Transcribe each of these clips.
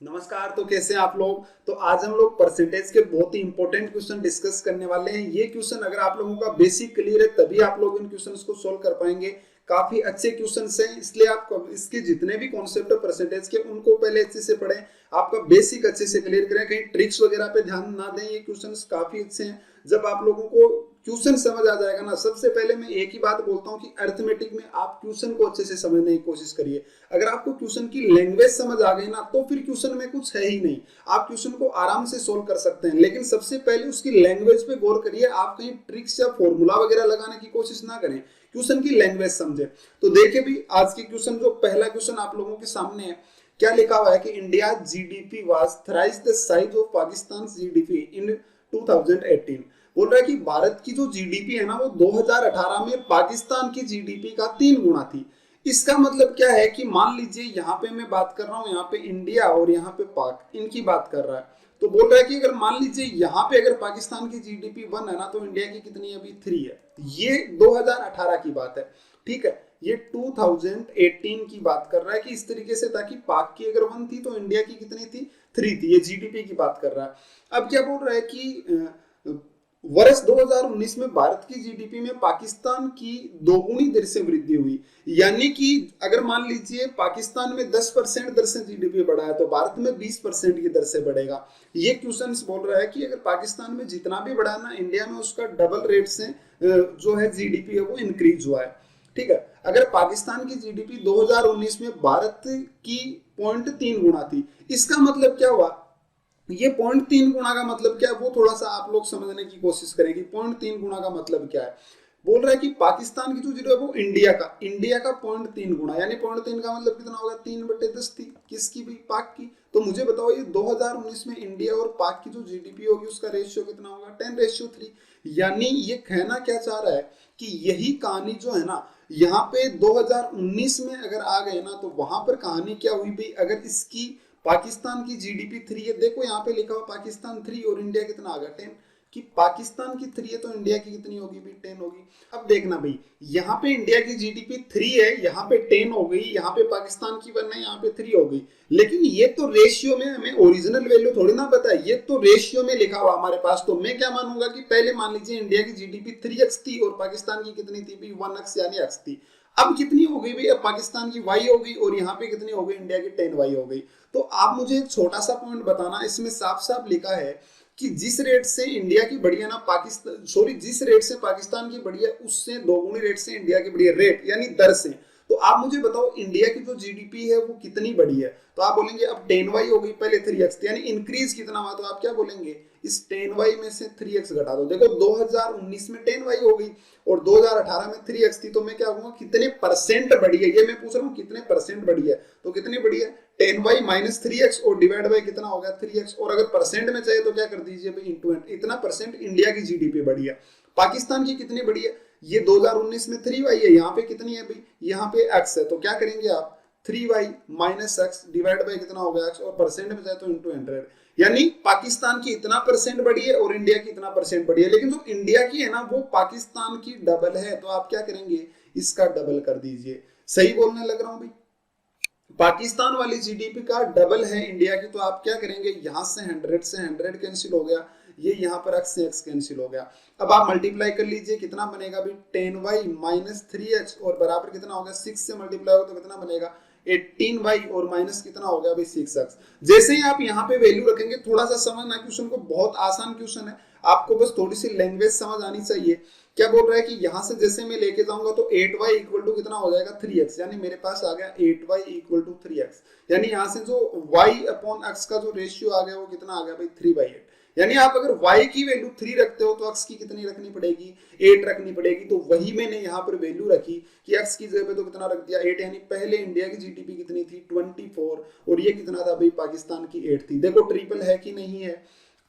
नमस्कार। तो कैसे हैं आप लोग। तो आज हम लोग परसेंटेज के बहुत ही इंपॉर्टेंट क्वेश्चन डिस्कस करने वाले हैं। ये क्वेश्चन अगर आप लोगों का बेसिक क्लियर है तभी आप लोग इन क्वेश्चंस को सोल्व कर पाएंगे। काफी अच्छे क्वेश्चंस हैं, इसलिए आप इसके जितने भी कॉन्सेप्ट है परसेंटेज के उनको पहले अच्छे से पढ़ें, आपका बेसिक अच्छे से क्लियर करें, कहीं ट्रिक्स वगैरह पे ध्यान ना दें। ये क्वेश्चंस काफी अच्छे हैं। जब आप लोगों को क्वेश्चन समझ आ जाएगा ना, सबसे पहले मैं एक ही बात बोलता हूँ कि अरिथमेटिक में आप क्वेश्चन को अच्छे से समझने की कोशिश करिए। अगर आपको क्वेश्चन की लैंग्वेज समझ आ गई ना तो फिर क्वेश्चन में कुछ है ही नहीं, आप क्वेश्चन को आराम से सोल्व कर सकते हैं। लेकिन सबसे पहले उसकी लैंग्वेज पे गौर करिए, आप कहीं ट्रिक्स या फॉर्मूला वगैरह लगाने की कोशिश ना करें, क्वेश्चन की लैंग्वेज समझे। तो देखिए भी आज की क्वेश्चन, जो पहला क्वेश्चन आप लोगों के सामने है, क्या लिखा हुआ है कि India GDP was thrice the size of Pakistan GDP in 2018। बोल रहा है कि भारत की जो जीडीपी है ना वो 2018 में पाकिस्तान की जीडीपी का 3 गुना थी। इसका मतलब क्या है कि मान लीजिए यहाँ पे मैं बात कर रहा हूँ, यहाँ पे इंडिया और यहाँ पे पाक, इनकी बात कर रहा है। तो बोल रहा है कि अगर मान लीजिए यहाँ पे अगर पाकिस्तान की जीडीपी 1 है ना तो इंडिया की कितनी अभी 3 है। ये 2018 की बात है, ठीक है। ये 2018 की बात कर रहा है कि इस तरीके से, ताकि पाक की अगर 1 थी तो इंडिया की कितनी थी, 3 थी। ये जीडीपी की बात कर रहा है। अब क्या बोल रहा है कि वर्ष 2019 में भारत की जीडीपी में पाकिस्तान की दोगुनी दर से वृद्धि हुई। यानी कि अगर मान लीजिए पाकिस्तान में 10% दर से जीडीपी बढ़ा है तो भारत में 20% की दर से बढ़ेगा। ये क्वेश्चन बोल रहा है कि अगर पाकिस्तान में जितना भी बढ़ा ना, इंडिया में उसका डबल रेट से जो है जीडीपी है वो इंक्रीज हुआ है, ठीक है। अगर पाकिस्तान की जीडीपी 2019 में भारत की 0.3 गुना थी, इसका मतलब क्या हुआ, ये 0.3 गुना का मतलब क्या है वो थोड़ा सा आप लोग समझने की कोशिश करेंगे। 0.3 गुना का मतलब क्या है। बोल रहा है कि पाकिस्तान की जो जीरो है वो इंडिया का 0.3 गुना, यानी 0.3 का मतलब कितना होगा, 3/10 थी। किसकी भी, पाक की। तो मुझे बताओ ये 2019 में इंडिया और पाक की जो जीडीपी होगी उसका रेशियो कितना होगा, 10:3। यानी ये कहना क्या चाह रहा है कि यही कहानी जो है ना, यहाँ पे 2019 में अगर आ गए ना तो वहां पर कहानी क्या हुई भाई, अगर इसकी पाकिस्तान की जीडीपी 3 है, देखो यहाँ पे लिखा हुआ पाकिस्तान 3 और इंडिया कितना आ गया 10, कि पाकिस्तान की 3 है तो इंडिया की कितनी होगी भाई, 10 होगी। अब देखना भाई, यहाँ पे इंडिया की जीडीपी 3 है, यहाँ पे 10 हो गई, यहाँ पे पाकिस्तान की 1 है, यहाँ पे 3 हो गई। लेकिन ये तो रेशियो में, हमें ओरिजिनल वैल्यू थोड़ी ना पता है, ये तो रेशियो में लिखा हुआ हमारे पास। तो मैं क्या मानूंगा कि पहले मान लीजिए इंडिया की जीडीपी 3x थी और पाकिस्तान की कितनी थी भाई, 1x यानी x थी। अब कितनी हो गई भाई, अब पाकिस्तान की y हो गई और यहाँ पे कितनी हो गई, इंडिया की 10y हो गई। तो आप मुझे एक छोटा सा पॉइंट बताना, इसमें साफ साफ लिखा है कि जिस रेट से इंडिया की बढ़ी है ना, पाकिस्तान सॉरी जिस रेट से पाकिस्तान की बढ़ी है उससे दोगुनी रेट से इंडिया की बढ़ी है, रेट यानी दर से। तो आप मुझे बताओ इंडिया की जो जीडीपी है वो कितनी बढ़ी है। तो आप बोलेंगे अब 10y हो गई, पहले 3x, यानी इंक्रीज कितना हुआ। तो आप क्या बोलेंगे, इस 10y में से 3x घटा दो। देखो 2019 में 10y हो गई और 2018 में 3x थी, तो मैं क्या कहूंगा कितने परसेंट बढ़ी है, ये मैं पूछ रहा हूँ कितने परसेंट बढ़ी है। तो कितनी बढ़ी है, 10y माइनस 3x और डिवाइड बाई कितना हो गया 3x। और अगर परसेंट में चाहिए तो क्या कर दीजिए भाई, इंटू इतना परसेंट इंडिया की जीडीपी बढ़ी है। पाकिस्तान की कितनी बढ़ी है, ये 2019 में 3y है, यहाँ पे कितनी है भाई, यहाँ पे x है। तो क्या करेंगे आप, 3y minus x divide by कितना हो गया x, और परसेंट में जाए तो इंटू 100। यानी पाकिस्तान की इतना परसेंट बढ़ी है और इंडिया की इतना परसेंट बढ़ी है। लेकिन जो इंडिया की है ना वो पाकिस्तान की डबल है, तो आप क्या करेंगे, इसका डबल कर दीजिए। सही बोलने लग रहा हूं भाई, पाकिस्तान वाली जीडीपी का डबल है इंडिया की। तो आप क्या करेंगे, यहां से 100 से 100 कैंसिल हो गया, ये यहाँ पर x से x कैंसिल हो गया। अब आप मल्टीप्लाई कर लीजिए, कितना बनेगा भाई, 10y माइनस 3x और बराबर कितना होगा, 6 से मल्टीप्लाई होगा तो कितना बनेगा, 18y और माइनस कितना हो गया भाई 6x। जैसे ही आप यहाँ पे वैल्यू रखेंगे, थोड़ा सा समझना क्वेश्चन को, बहुत आसान क्वेश्चन है, आपको बस थोड़ी सी लैंग्वेज समझ आनी चाहिए। क्या बोल रहा है कि यहां से जैसे मैं लेके जाऊंगा तो 8y इक्वल टू कितना हो जाएगा 3x, यानी मेरे पास आ गया 8y इक्वल टू 3x। यानी यहां से जो y अपॉन x का जो रेशियो आ गया वो कितना आ गया भाई 3/8। यानी आप अगर y की वैल्यू 3 रखते हो तो x की कितनी रखनी पड़ेगी, 8 रखनी पड़ेगी। तो वही मैंने यहाँ पर वैल्यू रखी कि x की जगह पे तो कितना रख दिया 8। यानी पहले इंडिया की जीडीपी कितनी थी 24 और ये कितना था भाई, पाकिस्तान की 8 थी। देखो ट्रिपल है कि नहीं है।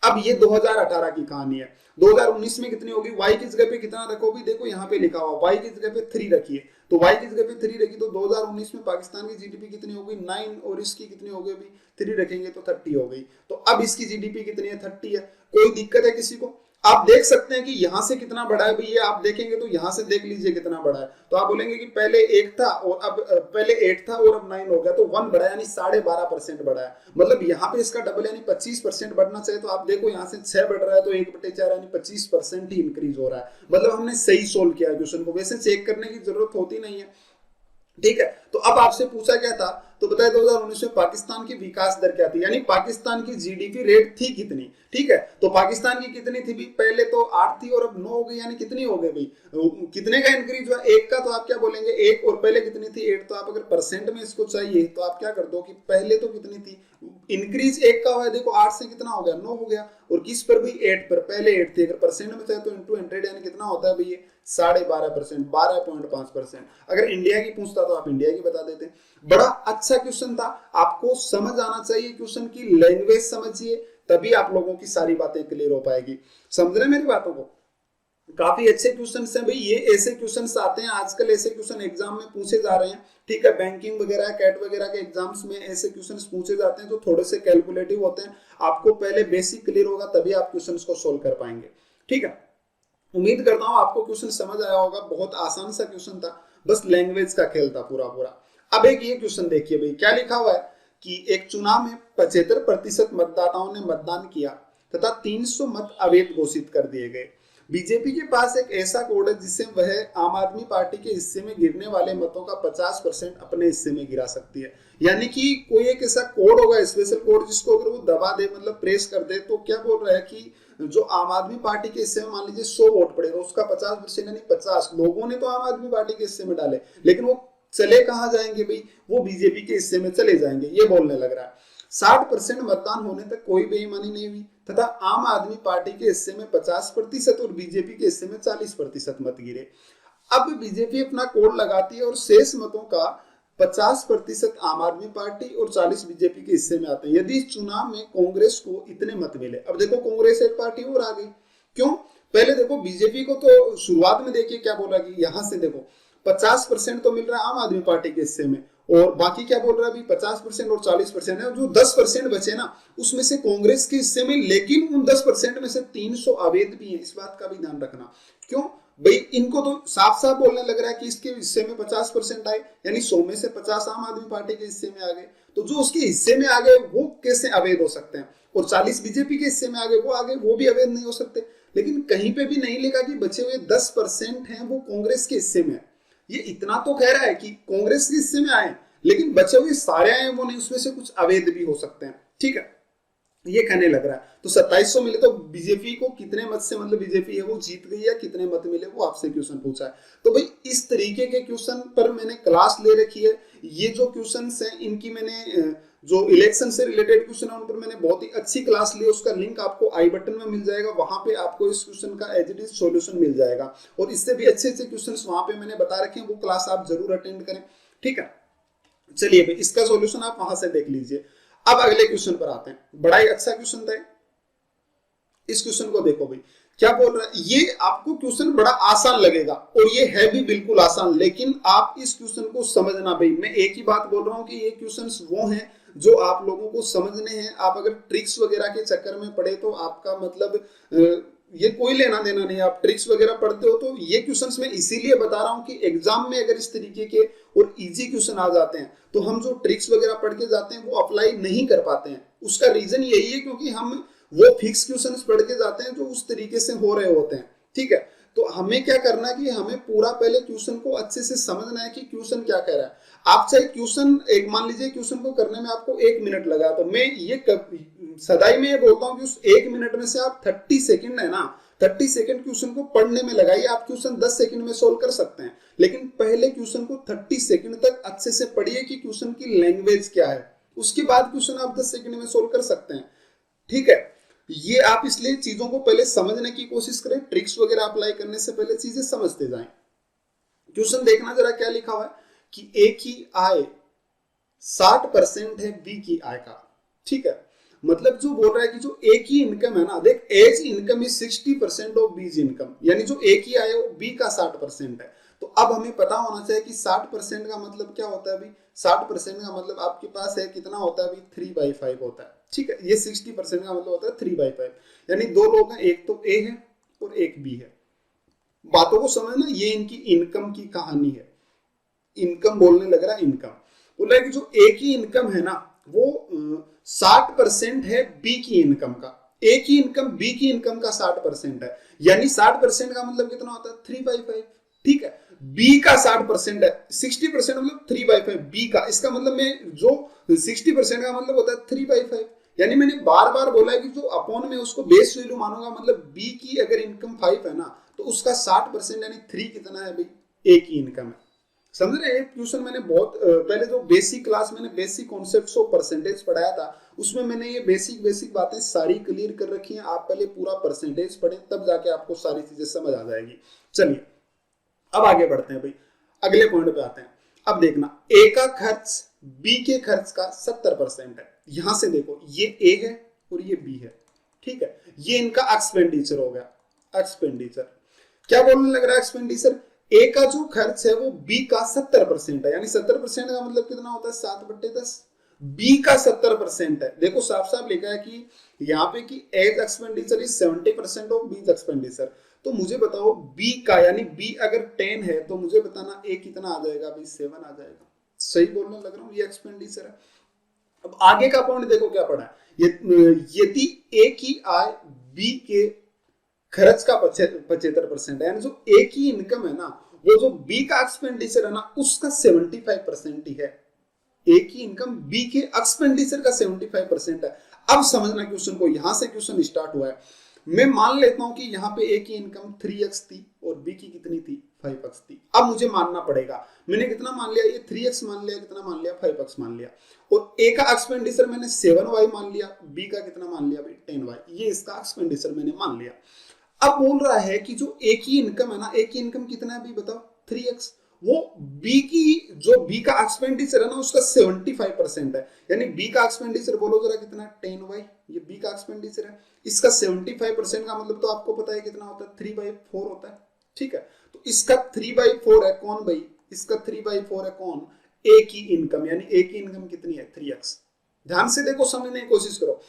अब ये 2018 की कहानी है, 2019 में कितनी होगी, y की जगह पे कितना रखोगे, देखो यहाँ पे लिखा हुआ y की जगह पे 3 रखिए। तो y की जगह पे 3 रखी तो 2019 में पाकिस्तान की जीडीपी कितनी हो गई 9 और इसकी कितनी हो गई, अभी 3 रखेंगे तो 30 हो गई। तो अब इसकी जीडीपी कितनी है, 30 है। कोई दिक्कत है किसी को। आप देख सकते हैं कि यहां से कितना बड़ा है भैया, आप देखेंगे तो यहां से देख लीजिए कितना बड़ा है। तो आप बोलेंगे कि पहले 8 था और अब पहले 8 था और अब 9 हो गया, तो 1 बढ़ा यानी 12.5% बढ़ा है। मतलब यहाँ पे इसका डबल यानी 25% बढ़ना चाहिए। तो आप देखो यहाँ से 6 बढ़ रहा है तो 1/4 यानी 25% ही इंक्रीज हो रहा है। मतलब हमने सही सोल्व किया क्वेश्चन को, वैसे चेक करने की जरूरत होती नहीं है, ठीक है। तो अब आपसे पूछा क्या था, तो बताया 2019 में पाकिस्तान की विकास दर क्या थी, यानी पाकिस्तान की जीडीपी रेट थी कितनी, ठीक है। तो पाकिस्तान की कितनी थी भी, पहले तो 8 थी और अब 9 हो गई, यानी कितनी हो गई भाई, कितने का इंक्रीज हुआ, 1 का। तो आप क्या बोलेंगे 1, और पहले कितनी थी 8। तो आप अगर परसेंट में इसको चाहिए तो आप क्या कर दो कि पहले तो कितनी थी, इंक्रीज 1 का हुआ है, देखो 8 से कितना हो गया 9 हो गया, और किस पर भी 8 पर, पहले 8 थी, अगर परसेंट में चाहिए तो इंटू 100 यानी कितना होता है भाई, 12.5%, 12.5%। अगर इंडिया की पूछता तो आप इंडिया की बता देते। बड़ा अच्छा क्वेश्चन था, आपको समझ आना चाहिए क्वेश्चन की लैंग्वेज समझिए, तभी आप लोगों की सारी बातें क्लियर हो पाएगी। समझ रहे मेरी बातों को, काफी अच्छे क्वेश्चन हैं भाई, ये ऐसे क्वेश्चन आते हैं आजकल, ऐसे क्वेश्चन एग्जाम में पूछे जा रहे हैं, ठीक है। बैंकिंग वगैरह कैट वगैरह के एग्जाम्स में ऐसे क्वेश्चन पूछे जाते हैं जो थोड़े से कैलकुलेटिव होते हैं। आपको पहले बेसिक क्लियर होगा तभी आप क्वेश्चन को सोल्व कर पाएंगे, ठीक है। उम्मीद करता हूं आपको क्वेश्चन समझ आया होगा, बहुत आसान सा क्वेश्चन था, बस लैंग्वेज का खेल था पूरा पूरा। अब एक ये क्वेश्चन देखिए भाई, क्या लिखा हुआ है कि एक चुनाव में 75% मतदाताओं ने मतदान किया तथा 300 मत अवैध घोषित कर दिए गए। बीजेपी के पास एक ऐसा कोड है जिससे वह आम आदमी पार्टी के हिस्से में गिरने वाले मतों का 50% अपने हिस्से में गिरा सकती है। यानी कि कोई एक ऐसा कोड होगा, स्पेशल कोड, जिसको अगर वो दबा दे, मतलब प्रेस कर दे, तो क्या बोल रहा है कि जो आम आदमी पार्टी के हिस्से में मान लीजिए 100 वोट पड़े, तो उसका 50% यानी 50 लोगों ने तो आम आदमी पार्टी के हिस्से में डाले, लेकिन वो चले कहां जाएंगे भाई, वो बीजेपी के हिस्से में चले जाएंगे, ये बोलने लग रहा है। 60% मतदान होने तक कोई बेईमानी नहीं हुई तथा आम आदमी पार्टी के हिस्से में 50% और बीजेपी के हिस्से में 40% मत गिरे। अब बीजेपी अपना कोड लगाती है और शेष मतों का 50% आम आदमी पार्टी और 40 बीजेपी के हिस्से में आते हैं। यदि इस चुनाव में कांग्रेस को इतने मत मिले, अब देखो कांग्रेस एक पार्टी और आ गई, क्यों, पहले देखो बीजेपी को तो शुरुआत में देखिए क्या बोला कि यहां से देखो 50% तो मिल रहा है आम आदमी पार्टी के हिस्से में, और बाकी क्या बोल रहा है अभी 50% और 40% है, जो 10% बचे ना उसमें से कांग्रेस के हिस्से में, लेकिन उन 10% में से 300 अवैध भी है, इस बात का भी ध्यान रखना। क्यों भाई, इनको तो साफ साफ बोलने लग रहा है कि इसके हिस्से में 50% आए, यानी 100 में से 50 आम आदमी पार्टी के हिस्से में आ गए, तो जो उसके हिस्से में आ गए वो कैसे अवैध हो सकते हैं, और 40 बीजेपी के हिस्से में आ गए वो भी अवैध नहीं हो सकते। लेकिन कहीं पे भी नहीं लिखा कि बचे हुए 10% हैं वो कांग्रेस के हिस्से में। ये इतना तो कह रहा है कि कांग्रेस के हिस्से में आए, लेकिन बचे हुए सारे आए वो नहीं, उसमें से कुछ अवैध भी हो सकते हैं, ठीक है, ये कहने लग रहा है। तो 2700 मिले तो बीजेपी को कितने मत से, मतलब बीजेपी है वो जीत गई है, कितने मत मिले वो आपसे क्वेश्चन पूछा है। तो भाई इस तरीके के क्वेश्चन पर मैंने क्लास ले रखी है। ये जो क्वेश्चन हैं इनकी मैंने जो इलेक्शन से रिलेटेड क्वेश्चन है उन पर मैंने बहुत ही अच्छी क्लास ली, उसका लिंक आपको आई बटन में मिल जाएगा, वहां पे आपको इस क्वेश्चन का एज इट इज सॉल्यूशन मिल जाएगा, और इससे भी अच्छे अच्छे क्वेश्चन वहां पे मैंने बता रखे हैं, वो क्लास आप जरूर अटेंड करें, ठीक है। चलिए भाई इसका सॉल्यूशन आप वहां से देख लीजिए। अब अगले क्वेश्चन पर आते हैं, बड़ा ही अच्छा क्वेश्चन था। इस क्वेश्चन को देखो भाई, क्या बोल रहा है, ये आपको क्वेश्चन बड़ा आसान लगेगा और ये है भी बिल्कुल आसान, लेकिन आप इस क्वेश्चन को समझना भाई। मैं एक ही बात बोल रहा हूं कि ये क्वेश्चंस वो हैं जो आप लोगों को समझने हैं। आप अगर ट्रिक्स वगैरह के चक्कर में पड़े तो आपका मतलब ये कोई लेना देना नहीं। आप ट्रिक्स वगैरह पढ़ते हो तो ये क्वेश्चंस मैं इसीलिए बता रहा हूं कि एग्जाम में अगर इस तरीके के और इजी क्वेश्चन आ जाते हैं तो हम जो ट्रिक्स वगैरह पढ़ के जाते हैं वो अप्लाई नहीं कर पाते हैं। उसका रीजन यही है क्योंकि हम वो फिक्स क्वेश्चन पढ़ के जाते हैं जो उस तरीके से हो रहे होते हैं, ठीक है। तो हमें क्या करना है कि हमें पूरा पहले क्वेश्चन को अच्छे से समझना है कि क्वेश्चन क्या कह रहा है। आप चाहे क्वेश्चन एक मान लीजिए क्वेश्चन को करने में आपको 1 मिनट लगा, तो मैं ये सदाई में ये बोलता हूँ कि उस 1 मिनट में से आप 30 सेकंड है ना, 30 सेकंड क्वेश्चन को पढ़ने में लगाइए। आप क्वेश्चन 10 सेकंड में सोल्व कर सकते हैं, लेकिन पहले क्वेश्चन को 30 सेकंड तक अच्छे से पढ़िए कि क्वेश्चन की लैंग्वेज क्या है, उसके बाद क्वेश्चन आप 10 सेकंड में सोल्व कर सकते हैं, ठीक है। ये आप इसलिए चीजों को पहले समझने की कोशिश करें, ट्रिक्स वगैरह अप्लाई करने से पहले चीजें समझते जाएं। क्वेश्चन देखना जरा क्या लिखा हुआ है कि ए की आय 60% है बी की आय का, ठीक है। मतलब जो बोल रहा है कि जो ए की इनकम है ना, देख as income is 60% of B's income, यानी जो ए की आय है वो बी का 60% है। तो अब हमें पता होना चाहिए कि 60% का मतलब क्या होता है अभी, 60% का मतलब आपके पास है कितना होता है अभी 3/5 होता है, ठीक है। ये 60% का मतलब होता है 3/5, यानी दो लोग हैं, एक तो ए है और एक बी है। बातों को समझना, ये इनकी इनकम की कहानी है। इनकम बोलने लग रहा है, इनकम बोल रहा है कि जो ए की इनकम है ना वो 60% है बी की इनकम का। ए की इनकम बी की इनकम का 60% है, यानी 60% का मतलब कितना होता है 3/5। ठीक है, बी का 60% है, 60% मतलब 3/5 बी का। इसका मतलब मैं जो 60% का मतलब होता है 3/5, यानी मैंने बार बार बोला है कि जो अपॉन में उसको बेस वैल्यू मानूंगा, मतलब बी की अगर इनकम 5 है ना तो उसका 60% यानी 3 कितना है भाई, ए की इनकम है। समझ रहे हैं? क्वेश्चन मैंने बहुत पहले जो बेसिक क्लास मैंने बेसिक कॉन्सेप्ट्स ऑफ परसेंटेज पढ़ाया था उसमें मैंने ये बेसिक बेसिक बातें सारी क्लियर कर रखी हैं। आप पहले पूरा परसेंटेज पढ़ें तब जाके आपको सारी चीजें समझ आ जाएगी। चलिए अब आगे बढ़ते हैं भाई, अगले पॉइंट पे आते हैं। अब देखना, ए का खर्च बी के खर्च का 70% है। यहां से देखो ये ए है और ये बी है। ठीक है, ये इनका एक्सपेंडिचर हो गया। एक्सपेंडिचर क्या बोलने लग रहा है, एक्सपेंडिचर ए का जो खर्च है वो बी का 70% है, यानी 70% का मतलब कितना होता है 7/10। बी का 70% है, देखो साफ साफ लिखा है कि यहाँ पे कि एज एक्सपेंडिचर इज 70% ऑफ बीज एक्सपेंडिचर। तो मुझे बताओ बी का, यानी बी अगर 10 है तो मुझे बताना ए कितना आ जाएगा भाई, 7 आ जाएगा। सही बोलने लग रहा हूँ, ये एक्सपेंडिचर है। अब आगे का पॉइंट देखो क्या पढ़ा है, यदि ए की आय बी के खर्च का 75% है, यानी जो ए की इनकम है ना वो जो बी का एक्सपेंडिचर है ना उसका 75% ही है। ए की इनकम बी के एक्सपेंडिचर का 75% है। अब समझना क्वेश्चन को, यहां से क्वेश्चन स्टार्ट हुआ है। मैं मान लेता हूं कि यहाँ पे ए की इनकम 3x थी और बी की कितनी थी 5x थी। अब मुझे मानना पड़ेगा, मैंने कितना मान लिया, ये 3x मान लिया, कितना मान लिया 5x मान लिया, और ए का एक्सपेंडिचर मैंने 7y मान लिया, बी का कितना मान लिया भाई 10y, ये इसका एक्सपेंडिचर मैंने मान लिया। अब बोल रहा है कि जो ए की इनकम है ना, ए की इनकम कितना है अभी बताओ 3x, वो बी की जो बी का एक्सपेंडिचर है ना उसका 75% है, यानी बी का एक्सपेंडिचर बोलो जरा कितना है 10y, ये बी का एक्सपेंडिचर है, इसका 75% का मतलब तो आपको पता है कितना होता है 3/4 होता है। ठीक है, तो इसका 3/4 है कौन भाई, इसका 3/4 है कौन, ए की इनकम, यानी ए की इनकम कितनी है 3x। ध्यान से देखो, समझने की कोशिश करो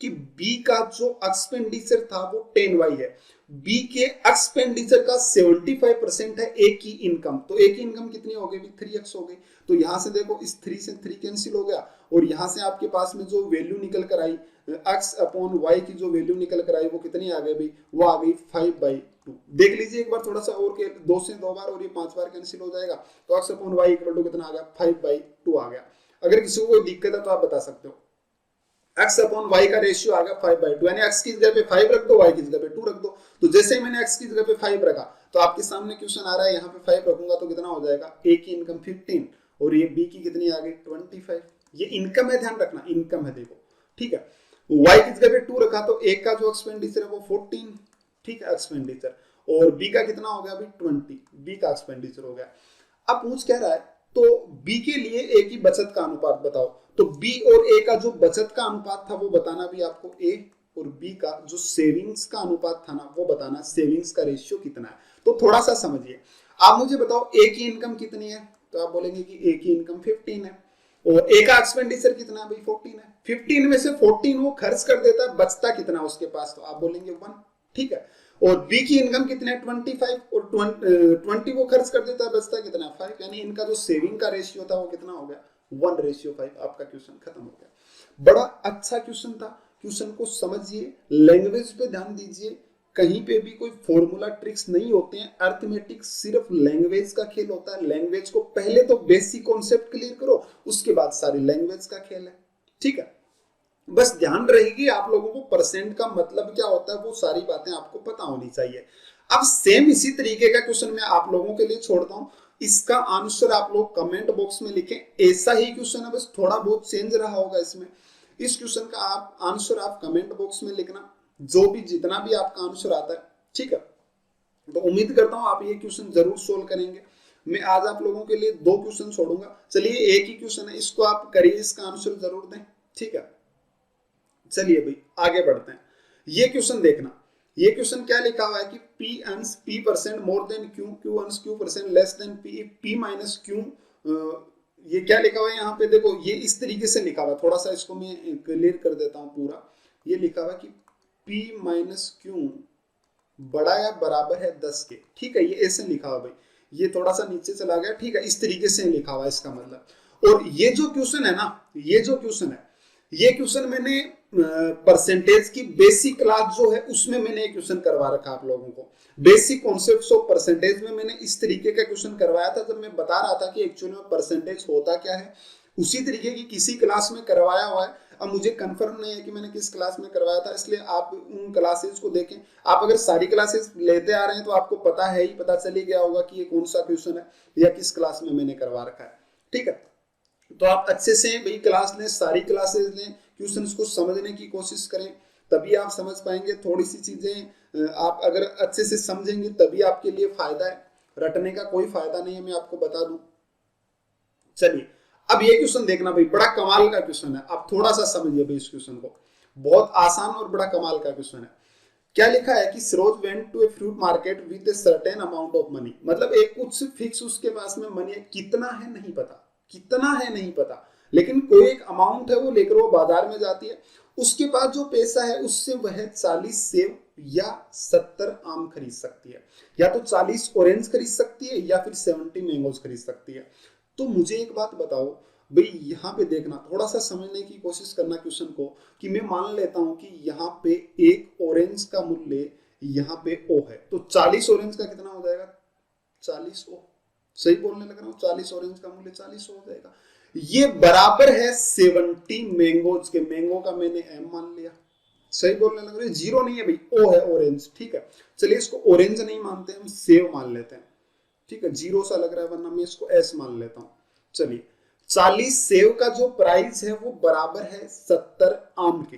कि बी का जो एक्सपेंडिचर था वो 10y है, बी के एक्सपेंडिचर का 75% है ए की इनकम, तो ए की इनकम कितनी हो गई 3x हो गई। तो यहां से देखो इस 3 से 3 कैंसिल हो गया और यहां से आपके पास में जो वैल्यू निकल कर आई x/y की जो वैल्यू निकल कर आई वो कितनी आ गई भाई, वो आ गई 5/2। देख लीजिए एक बार थोड़ा सा और, के 2 से 2 बार और ये 5 बार कैंसिल हो जाएगा, तो x/y इक्वल टू कितना आ गया 5/2 आ गया। अगर किसी को कोई दिक्कत है तो आप बता सकते हो। x/y का रेशियो आ गया 5/2, यानी x की जगह पे 5 रख दो, y की जगह पे 2 रख दो। तो जैसे ही मैंने x की जगह पे 5 रखा तो आपके सामने क्वेश्चन आ रहा है, यहाँ पे 5 रखूंगा तो कितना हो जाएगा, a की इनकम 15 और ये b की कितनी आ गई 25। ये इनकम है, ध्यान रखना इनकम है देखो। ठीक है, y की जगह पे 2 रखा तो a का जो एक्सपेंडिचर है वो 14, ठीक है एक्सपेंडिचर, और b का कितना हो गया अभी 20, b का एक्सपेंडिचर हो गया। अब पूछ कह रहा है तो बी के लिए ए की बचत का अनुपात बताओ, तो बी और ए का जो बचत का अनुपात था वो बताना भी आपको, ए और बी का जो सेविंग्स का अनुपात था ना वो बताना, सेविंग्स का रेशियो कितना है। तो थोड़ा सा समझिए, आप मुझे बताओ ए की इनकम कितनी है, तो आप बोलेंगे कि ए की इनकम 15 है और ए का एक्सपेंडिचर कितना है भाई 14 है। 15 में से 14 वो खर्च कर देता है, बचता कितना उसके पास, तो आप बोलेंगे 1। ठीक है, और बी की इनकम कितने है 25 और 20 वो खर्च कर देता है, बचता कितना है 5, यानी इनका जो सेविंग का रेशियो था वो कितना हो गया 1:5। आपका क्वेश्चन खत्म हो गया। बड़ा अच्छा क्वेश्चन था, क्वेश्चन को समझिए, लैंग्वेज पे ध्यान दीजिए, कहीं पे भी कोई फॉर्मूला ट्रिक्स नहीं होते हैं, अर्थमेटिक्स सिर्फ लैंग्वेज का खेल होता है। लैंग्वेज को पहले तो बेसिक कॉन्सेप्ट क्लियर करो, उसके बाद सारी लैंग्वेज का खेल है। ठीक है, बस ध्यान रहेगी आप लोगों को परसेंट का मतलब क्या होता है वो सारी बातें आपको पता होनी चाहिए। अब सेम इसी तरीके का क्वेश्चन मैं आप लोगों के लिए छोड़ता हूं, इसका आंसर आप लोग कमेंट बॉक्स में लिखें। ऐसा ही क्वेश्चन है, बस थोड़ा बहुत चेंज रहा होगा इसमें। इस क्वेश्चन का आप आंसर आप कमेंट बॉक्स में लिखना, जो भी जितना भी आपका आंसर आता है। ठीक है, तो उम्मीद करता हूं आप ये क्वेश्चन जरूर सोल्व करेंगे। मैं आज आप लोगों के लिए 2 क्वेश्चन छोड़ूंगा, चलिए एक ही क्वेश्चन है, इसको आप करिए, इसका आंसर जरूर दें। ठीक है, चलिए भाई आगे बढ़ते हैं। ये क्वेश्चन देखना, ये क्वेश्चन क्या लिखा हुआ है कि P earns P% more than Q, Q earns Q% less than P, P minus Q। ये क्या लिखा हुआ है यहाँ पे देखो, ये इस तरीके से लिखा हुआ है, थोड़ा सा इसको मैं क्लियर कर देता हूँ पूरा। ये लिखा हुआ है कि P माइनस Q बड़ा या बराबर है 10 के, ठीक है, ये ऐसे लिखा हुआ भाई, ये थोड़ा सा नीचे चला गया, ठीक है, इस तरीके से लिखा हुआ है इसका मतलब। और ये जो क्वेश्चन है ना, ये जो क्वेश्चन है, ये क्वेश्चन मैंने परसेंटेज की बेसिक क्लास जो है उसमें मैंने एक क्वेश्चन करवा रखा आप लोगों को। बेसिक कॉन्सेप्ट्स ऑफ परसेंटेज में मैंने इस तरीके का क्वेश्चन करवाया था, जब मैं बता रहा था कि एक्चुअली में परसेंटेज होता क्या है। उसी तरीके की किसी क्लास में करवाया हुआ है। अब मुझे कंफर्म नहीं है कि मैंने किस क्लास में करवाया था, इसलिए आप उन क्लासेस को देखें। आप अगर सारी क्लासेस लेते आ रहे हैं तो आपको पता है ही, पता चल ही गया होगा कि ये कौन सा क्वेश्चन है या किस क्लास में मैंने करवा रखा है, ठीक है। तो आप अच्छे से भाई क्लास लें, सारी क्लासेस लें, क्वेश्चंस को समझने की कोशिश करें, तभी आप समझ पाएंगे। थोड़ी सी चीजें आप अगर अच्छे से समझेंगे तभी आपके लिए फायदा है, रटने का कोई फायदा नहीं है, मैं आपको बता दूं। चलिए अब ये क्वेश्चन देखना भाई, बड़ा कमाल का क्वेश्चन है, आप थोड़ा सा समझिए भाई इस क्वेश्चन को, बहुत आसान और बड़ा कमाल का क्वेश्चन है। क्या लिखा है कि Saroj went to a fruit market with a certain amount of money, मतलब एक कुछ फिक्स उसके पास में मनी है, कितना है नहीं पता, कितना है नहीं पता, लेकिन कोई एक अमाउंट है वो लेकर वो बाजार में जाती है। उसके पास जो पैसा है उससे वह 40 सेब या 70 आम खरीद सकती है, या तो 40 ऑरेंज खरीद सकती है या फिर 70 मैंगोज खरीद सकती है। तो मुझे एक बात बताओ भाई, यहाँ पे देखना, थोड़ा सा समझने की कोशिश करना क्वेश्चन को, कि मैं मान लेता हूं कि यहाँ पे एक ऑरेंज का मूल्य यहाँ पे ओ है, तो 40 ऑरेंज का कितना हो जाएगा, 40 ओ, सही बोलने लग रहा हूँ, 40 ऑरेंज का मूल्य 40 हो जाएगा। ये बराबर है 70 मैंगोज के, मैंगो का मैंने एम मान लिया, सही बोलने लग रहे, जीरो नहीं है भाई, ओ है ऑरेंज, ठीक है। चलिए इसको ऑरेंज नहीं मानते, हम सेव मान लेते हैं, ठीक है, जीरो सा लग रहा है वरना मैं इसको एस मान लेता हूं। चलिए 40 सेव का जो प्राइस है वो बराबर है 70 आम के।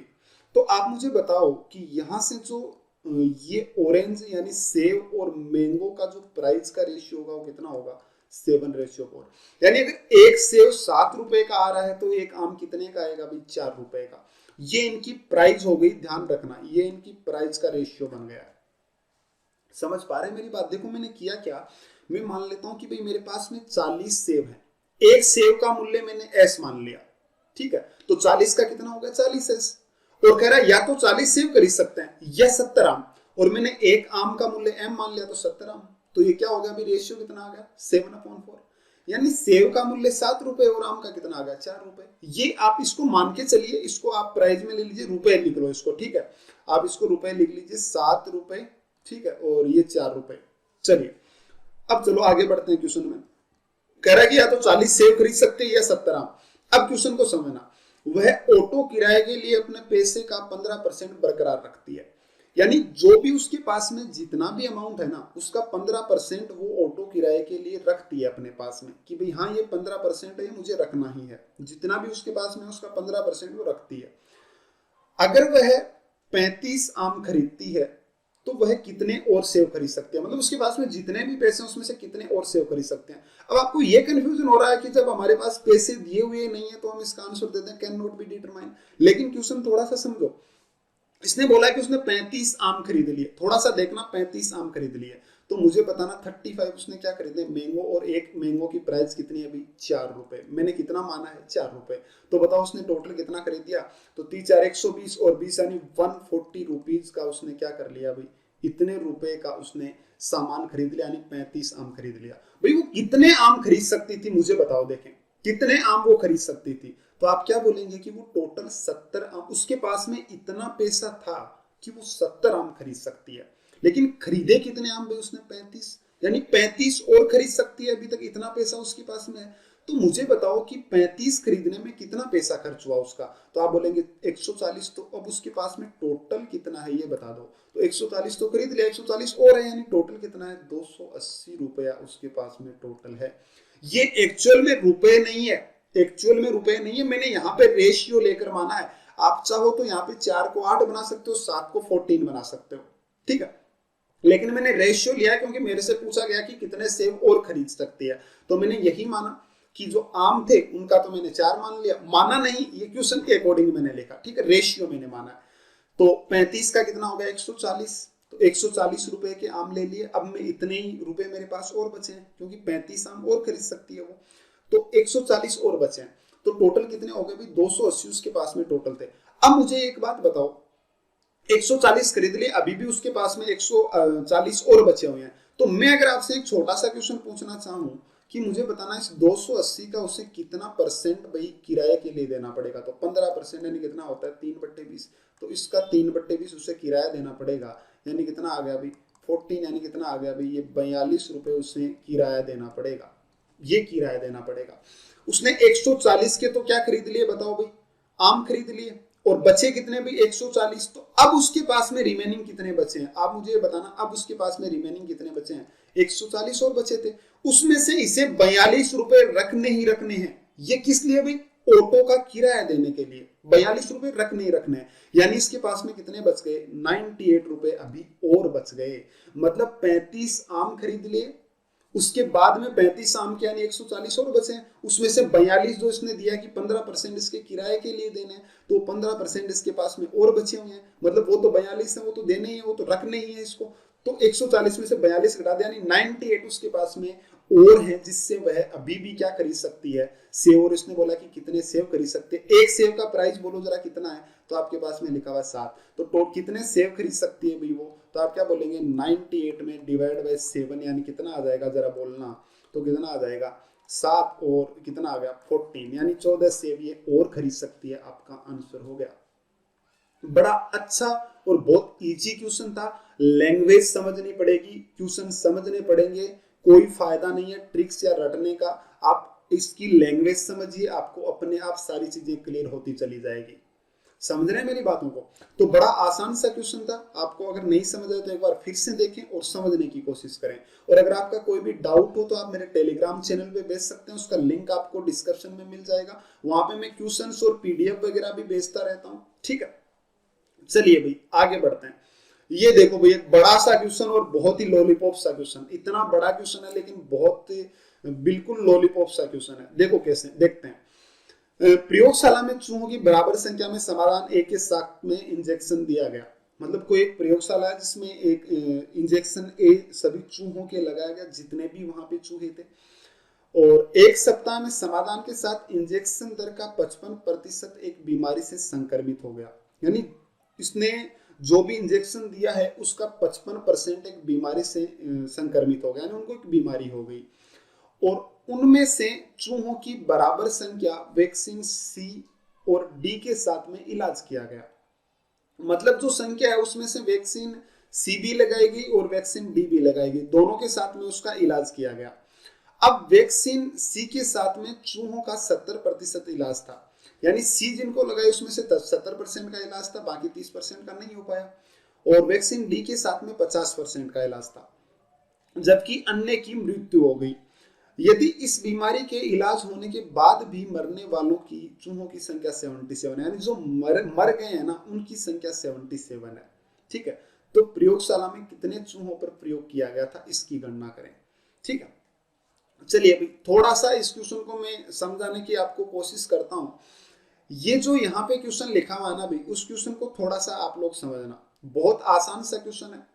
तो आप मुझे बताओ कि यहां से जो ये ऑरेंज यानी सेव और मैंगो का जो प्राइस का रेशियो होगा वो कितना होगा, 7:4। यानी अगर एक सेव 7 रुपए का आ रहा है तो एक आम कितने का आएगा भाई, 4 रुपए का। ये इनकी प्राइस हो गई, ध्यान रखना, ये इनकी प्राइस का रेशियो बन गया है। समझ पा रहे हैं मेरी बात? देखो मैंने किया क्या, मैं मान लेता हूं कि भाई मेरे पास में 40 सेव है, एक सेव का मूल्य मैंने एस मान लिया, ठीक है, तो 40 का कितना हो गया, 40 एस। और कह रहा है या तो 40 सेव खरीद सकते हैं या 70 आम, और मैंने एक आम का मूल्य एम मान लिया तो 70 आम। तो ये क्या हो गया अभी, रेशियो कितना आ गया, 7/4। यानी सेव का मूल्य 7 रुपए और आम का कितना आ गया, 4 रुपए। ये आप इसको मान के चलिए, इसको आप प्राइस में ले लीजिए, रुपए लिख लो इसको, ठीक है, आप इसको रुपए लिख लीजिए, 7 रुपए, ठीक है, और ये 4 रुपए। चलिए अब चलो आगे बढ़ते हैं क्वेश्चन में। कह रहा है कि या तो 40 सेब खरीद सकते हैं या 70 आम। अब क्वेश्चन को समझना, वह ऑटो किराए के लिए अपने पैसे का 15% बरकरार रखती है, यानी जो भी उसके पास में जितना भी अमाउंट है ना, उसका 15% वो ऑटो किराए के लिए रखती है अपने पास में, कि भाई हाँ ये 15% है, ये मुझे रखना ही है, जितना भी उसके पास में उसका 15% वो रखती है। अगर वह 35 आम खरीदती है तो वह कितने और सेव खरीद सकते हैं, मतलब उसके पास में जितने भी पैसे हैं उसमें से कितने और सेव खरीद सकते हैं। अब आपको ये कंफ्यूजन हो रहा है कि जब हमारे पास पैसे दिए हुए नहीं है तो हम इसका आंसर देते हैं कैन नॉट बी डिटरमाइन, लेकिन क्वेश्चन थोड़ा सा समझो। इसने बोला है कि उसने 35 आम खरीद लिए, थोड़ा सा देखना, 35 आम खरीद लिए, तो मुझे बताना 35 उसने क्या खरीदे, मैंगो, और एक मैंगो की प्राइस कितनी है अभी, 4 रुपए, मैंने कितना माना है, 4 रुपए। तो बताओ उसने टोटल कितना खरीद दिया, तो 3 4 120 और 20 यानी 140 रुपीज का उसने क्या कर लिया भाई, इतने रुपए का उसने सामान खरीद लिया, यानी 35 आम खरीद लिया। भाई वो कितने आम खरीद सकती थी मुझे बताओ, देखें कितने आम वो खरीद सकती थी। तो आप क्या बोलेंगे कि वो टोटल 70 आम, उसके पास में इतना पैसा था कि वो 70 आम खरीद सकती है, लेकिन खरीदे कितने आम भाई उसने, 35, यानी 35 और खरीद सकती है, अभी तक इतना पैसा उसके पास में है। तो मुझे बताओ कि 35 खरीदने में कितना पैसा खर्च हुआ उसका, तो आप बोलेंगे 140, तो अब उसके पास में टोटल कितना है ये बता दो। तो 140 तो खरीद लिया, 140 और है, यानी टोटल कितना है, 280 रुपया उसके पास में टोटल है। ये एक्चुअल में रुपए नहीं है, एक्चुअल में रुपए नहीं है, मैंने यहाँ पे रेशियो लेकर माना है। आप चाहो तो यहाँ पे 4 को 8 बना सकते हो, 7 को 14 बना सकते हो, ठीक है, लेकिन मैंने रेशियो लिया क्योंकि मेरे से पूछा गया कि कितने सेब और खरीद सकती है, तो मैंने यही माना कि जो आम थे उनका तो मैंने 4 मान लिया, माना नहीं, ये क्वेश्चन के अकॉर्डिंग मैंने लिखा, ठीक है, रेशियो मैंने माना है। तो 35 का कितना हो गया, 140, तो 140 रुपए के आम ले लिए, अब मैं इतने ही रुपए मेरे पास और बचे हैं क्योंकि 35 आम और खरीद सकती है वो, तो 140 और बचे हैं, तो टोटल कितने हो गए भाई, 280 उसके पास में टोटल थे। अब मुझे एक बात बताओ, 140 खरीद लिए, अभी भी उसके पास में 140 और बचे हुए हैं। तो मैं अगर आपसे एक छोटा सा क्वेश्चन पूछना चाहूं कि मुझे बताना इस 280 का उसे कितना परसेंट भाई किराए के लिए देना पड़ेगा, तो 15% यानी कितना होता है 3/20। तो इसका 3/20 उसे किराया देना पड़ेगा, यानी कितना आ गया भाई 14, यानी कितना आ गया भाई ये 42 रुपए उसे किराया देना पड़ेगा, ये किराया देना पड़ेगा। उसने 140 के तो क्या खरीद लिए बताओ भाई, आम खरीद लिए, और बचे कितने भी 140। तो अब उसके पास में रिमेनिंग कितने बचे हैं, आप मुझे बताना, अब उसके पास में रिमेनिंग कितने बचे हैं, 140 और बचे थे, उसमें से इसे 42 रुपए रखने ही रखने हैं। ये किस लिए भाई, ऑटो का किराया देने के लिए 42 रुपए रखने ही रखने हैं। यानी इसके पास में कितने बच गए, 98 रुपए अभी और बच गए। मतलब 35 आम खरीद लिए, उसके बाद में 35 आम के यानी 140 और बचे, उसमें से 42 जो इसने दिया कि 15% इसके किराए के लिए देने, तो 15% इसके पास में और बचे हुए हैं। मतलब वो तो 42 है, वो तो देने ही है, वो तो रखने ही है इसको। तो 140 में से 42 घटा दिया, यानी 98 उसके पास में और है, जिससे वह अभी भी क्या खरीद सकती है, सेव। और इसने बोला कि कितने सेव खरीद सकते हैं, एक सेव का प्राइस बोलो जरा कितना है, तो आपके पास में लिखा हुआ 7। तो कितने सेव खरीद सकती है भाई वो, तो आप क्या बोलेंगे 98 में डिवाइड बाय 7, यानी कितना आ जाएगा जरा बोलना, तो कितना आ जाएगा 7 और कितना आ गया 14, यानी 14 सेव ये और खरीद सकती है। आपका आंसर हो गया। बड़ा अच्छा और बहुत इजी क्वेश्चन था। लैंग्वेज समझनी पड़ेगी, क्वेश्चन समझने पड़ेंगे, कोई फायदा नहीं है ट्रिक्स या रटने का। आप इसकी लैंग्वेज समझिए, आपको अपने आप सारी चीजें क्लियर होती चली जाएगी। समझ रहे हैं मेरी बातों को। तो बड़ा आसान सा क्वेश्चन था, आपको अगर नहीं समझ आए तो एक बार फिर से देखें और समझने की कोशिश करें। और अगर आपका कोई भी डाउट हो तो आप मेरे टेलीग्राम चैनल पे भेज सकते हैं, उसका लिंक आपको डिस्क्रिप्शन में मिल जाएगा। वहां पे मैं क्वेश्चंस और पीडीएफ वगैरह भी भेजता रहता हूँ, ठीक है। चलिए भाई आगे बढ़ते हैं। ये देखो भाई एक बड़ा सा क्वेश्चन और बहुत ही लॉलीपॉप सा क्वेश्चन, इतना बड़ा क्वेश्चन है लेकिन बहुत बिल्कुल लॉलीपॉप सा क्वेश्चन है। देखो कैसे, देखते हैं। प्रयोगशाला में चूहों की बराबर संख्या में समाधान ए के साथ में इंजेक्शन दिया गया। मतलब कोई एक प्रयोगशाला है जिसमें एक इंजेक्शन ए सभी चूहों के लगाया गया, जितने भी वहां पे चूहे थे, और एक सप्ताह में समाधान के साथ इंजेक्शन दर का 55% एक बीमारी से संक्रमित हो गया। यानी इसने जो भी इंजेक्शन दिया है उसका 55% एक बीमारी से संक्रमित हो गया, यानी उनको एक बीमारी हो गई। और उनमें से चूहों की बराबर संख्या वैक्सीन सी और डी के साथ में इलाज किया गया। मतलब जो संख्या है उसमें से वैक्सीन सी भी लगाएगी और वैक्सीन डी भी लगाएगी, दोनों के साथ में उसका इलाज किया गया। अब वैक्सीन सी के साथ में चूहों का 70% इलाज था, यानी सी जिनको लगाई उसमें से 70% का इलाज था, बाकी 30% का नहीं हो पाया। और वैक्सीन डी के साथ में 50% का इलाज था, जबकि अन्य की मृत्यु हो गई। यदि इस बीमारी के इलाज होने के बाद भी मरने वालों की चूहों की संख्या 77 है, यानी जो मर गए हैं ना उनकी संख्या 77 है, ठीक है। तो प्रयोगशाला में कितने चूहों पर प्रयोग किया गया था इसकी गणना करें, ठीक है। चलिए अभी थोड़ा सा इस क्वेश्चन को मैं समझाने की आपको कोशिश करता हूं। ये जो यहाँ पे क्वेश्चन लिखा हुआ है ना भाई, उस क्वेश्चन को थोड़ा सा आप लोग समझना, बहुत आसान सा क्वेश्चन है।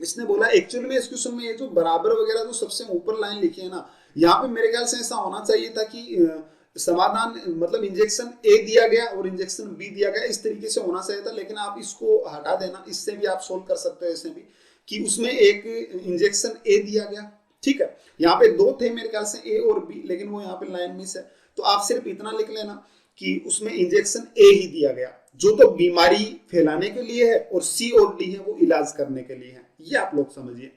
इसने बोला एक्चुअली में इस क्वेश्चन में ये जो बराबर वगैरह जो सबसे ऊपर लाइन लिखी है ना, यहाँ पे मेरे ख्याल से ऐसा होना चाहिए था कि समाधान मतलब इंजेक्शन ए दिया गया और इंजेक्शन बी दिया गया, इस तरीके से होना चाहिए था। लेकिन आप इसको हटा देना, इससे भी आप सोल्व कर सकते हो ऐसे भी, कि उसमें एक इंजेक्शन ए दिया गया, ठीक है। यहाँ पे दो थे मेरे ख्याल से ए और बी, लेकिन वो यहाँ पे लाइन मिस है। तो आप सिर्फ इतना लिख लेना कि उसमें इंजेक्शन ए ही दिया गया, जो तो बीमारी फैलाने के लिए है, और सी और डी है वो इलाज करने के लिए है। ये आप लोग समझिए।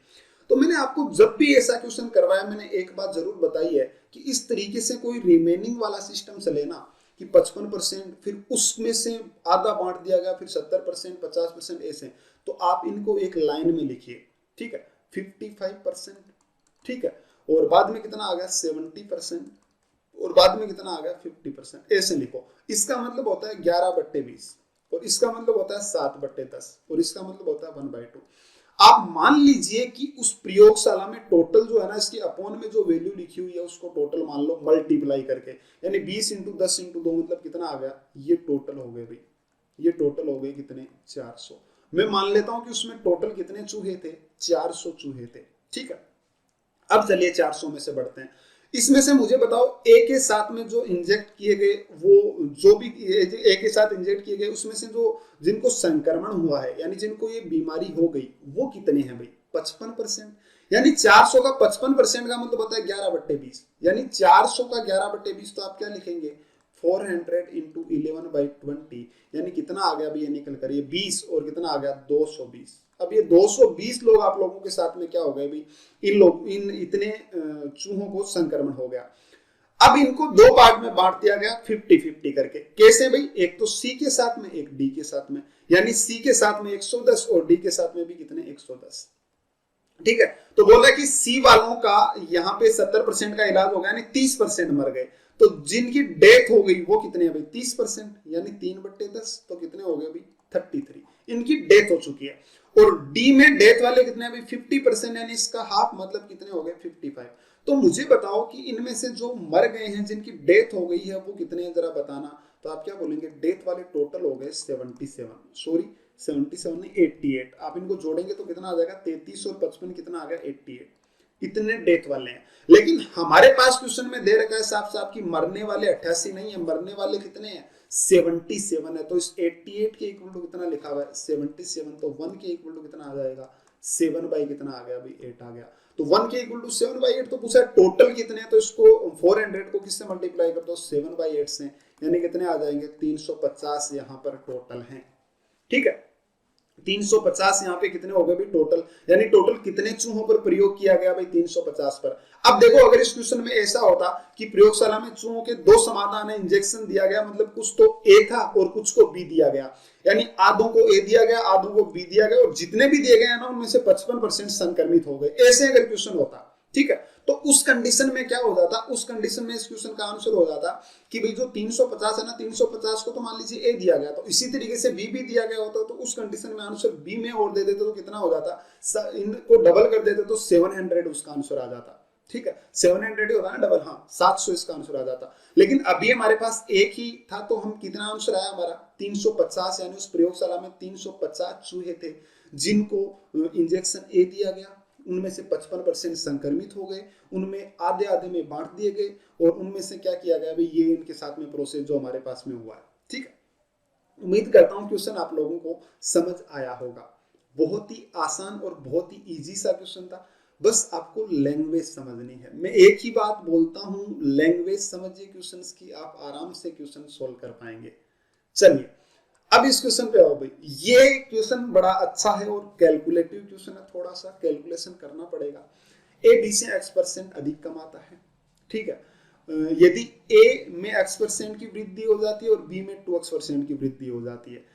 तो मैंने आपको जब भी ऐसा क्वेश्चन करवाया, मैंने एक बात जरूर बताई है कि इस तरीके से कोई रिमेनिंग वाला सिस्टम चले ना, कि 55% फिर उसमें से आधा बांट दिया गया, फिर 70% 50% ऐसे, तो आप इनको एक लाइन में लिखिए, ठीक है। 55%, ठीक है, और बाद में कितना आ गया 70%, और बाद में कितना आ गया 50%, ऐसे लिखो। इसका मतलब होता है 11/20, और इसका मतलब होता है 7/10, और इसका मतलब होता है 1/2। आप मान लीजिए कि उस प्रयोगशाला में टोटल जो है ना, इसकी अपॉन में जो वैल्यू लिखी हुई है उसको टोटल मान लो मल्टीप्लाई करके, यानी 20 × 10 × 2 मतलब कितना आ गया, ये टोटल हो गए भाई, ये टोटल हो गए कितने 400। मैं मान लेता हूं कि उसमें टोटल कितने चूहे थे, 400 चूहे थे, ठीक है। अब चलिए 400 में से बढ़ते हैं। इसमें से मुझे बताओ ए के साथ में जो इंजेक्ट किए गए, वो जो भी ए के साथ इंजेक्ट किए गए उसमें से जो जिनको संक्रमण हुआ है यानी जिनको ये बीमारी हो गई वो कितने हैं भाई? 55%। यानी 400 का 55% का मतलब होता है 11/20। यानी 400 का 11/20 तो आप क्या लिखेंगे? 400 इंटू 11/20 यानी कितना आ गया अभी ये निकल कर, ये 20 और कितना आ गया 220। अब ये 220 लोग आप लोगों के साथ में क्या हो गए भाई? इन इतने चूहों को संक्रमण हो गया। अब इनको दो पार्ट में बांट दिया गया 50-50 करके। कैसे भाई? एक तो सी के साथ में, एक डी के साथ में। यानी सी के साथ में 110 और डी के साथ में भी कितने? 110। ठीक है, तो बोल रहा है कि सी वालों का यहाँ पे 70% का इलाज हो गया, यानी 30% मर गए। तो जिनकी डेथ हो गई वो कितने हैं भाई? 30%, यानी 3/10। तो कितने हो गए भाई? 33 इनकी डेथ हो चुकी है। और डी में डेथ वाले कितने हैं भाई? 50%, यानी इसका हाफ, मतलब कितने हो गए? 55। तो मुझे बताओ कि इनमें से जो मर गए हैं, जिनकी डेथ हो गई है, वो कितने हैं जरा बताना। तो आप क्या बोलेंगे? डेथ वाले टोटल हो गए 77, सॉरी 77 नहीं 88। आप इनको जोड़ेंगे तो कितना आ जाएगा? 33 और 55 कितना आ गया? 88। इतने डेथ वाले हैं। लेकिन हमारे पास क्वेश्चन में दे रखा है साफ साफ कि मरने वाले 88 नहीं है, मरने वाले कितने हैं? 77 है। तो इस 88 के इक्वल टू कितना लिखा हुआ है? 77। तो 1 के इक्वल टू कितना आ जाएगा? 7 बाई कितना आ गया अभी? 8 आ गया। तो 1 के इक्वल टू 7/8। तो पूछा टोटल कितने हैं, तो इसको 400 को किससे मल्टीप्लाई कर दो? 7/8 से, यानी कितने आ जाएंगे? 350 यहाँ पर टोटल हैं। ठीक है, 350 यहाँ पे कितने हो गए भाई टोटल? यानी टोटल कितने चूहों पर प्रयोग किया गया भाई? 350 पर। अब देखो, अगर इस क्वेश्चन में ऐसा होता कि प्रयोगशाला में चूहों के दो समाधान है, इंजेक्शन दिया गया, मतलब कुछ तो ए था और कुछ को बी दिया गया, यानी आधों को ए दिया गया, आधों को बी दिया गया, और जितने भी दिए गए ना उनमें से 55% संक्रमित हो गए, ऐसे अगर क्वेश्चन होता, ठीक है, तो उस कंडीशन में क्या हो जाता? उस कंडीशन में इस क्वेश्चन का आंसर हो जाता कि भाई जो 350 है ना, 350 को तो मान लीजिए ए दिया गया, तो इसी तरीके से बी भी दिया गया होता, तो उस कंडीशन में आंसर बी में और दे देते तो कितना हो जाता? इनको डबल कर देते तो 700 उसका आंसर आ जाता। ठीक है, 700 ही होता है ना डबल, हाँ 700 इसका आंसर आ जाता। लेकिन अभी हमारे पास एक ही था, तो हम कितना आंसर आया हमारा? 350। यानी उस प्रयोगशाला में 350 चूहे थे जिनको इंजेक्शन ए दिया गया, उनमें से 55% संक्रमित हो गए, उनमें आधे आधे में बांट दिए गए, और उनमें से क्या किया गया भाई? ये इनके साथ में प्रोसेस जो हमारे पास में हुआ है। ठीक है, उम्मीद करता हूं क्वेश्चन आप लोगों को समझ आया होगा। बहुत ही आसान और बहुत ही इजी सा क्वेश्चन था, बस आपको लैंग्वेज समझनी है। मैं एक ही बात बोलता हूं, लैंग्वेज समझिए क्वेश्चंस की, आप आराम से क्वेश्चन सोल्व कर पाएंगे। चलिए अब इस क्वेश्चन पे आओ भाई। ये क्वेश्चन बड़ा अच्छा है और कैलकुलेटिव क्वेश्चन है, थोड़ा सा कैलकुलेशन करना पड़ेगा। ए बी से x% अधिक कमाता है, ठीक है, यदि ए में x% की वृद्धि हो जाती है और बी में 2x% की वृद्धि हो जाती है,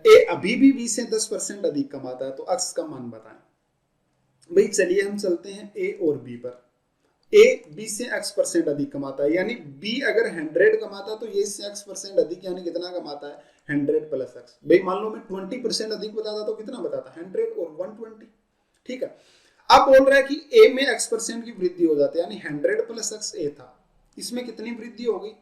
ए अभी भी बी से 10% अधिक कमाता है, तो x का मान बताएं भाई। चलिए हम चलते हैं ए और बी पर। ए बी से x% अधिक कमाता है, यानी बी अगर 100 कमाता है तो ये इससे x% अधिक, यानी कितना कमाता है? 100 प्लस x। भाई मान लो मैं 20% अधिक बताता तो कितना बताता? 100 और 120। ठीक है, अब बोल रहा है कि ए में x% की वृद्धि हो जाती है, यानी 100 प्लस x ए था, इसमें कितनी वृद्धि हो गई?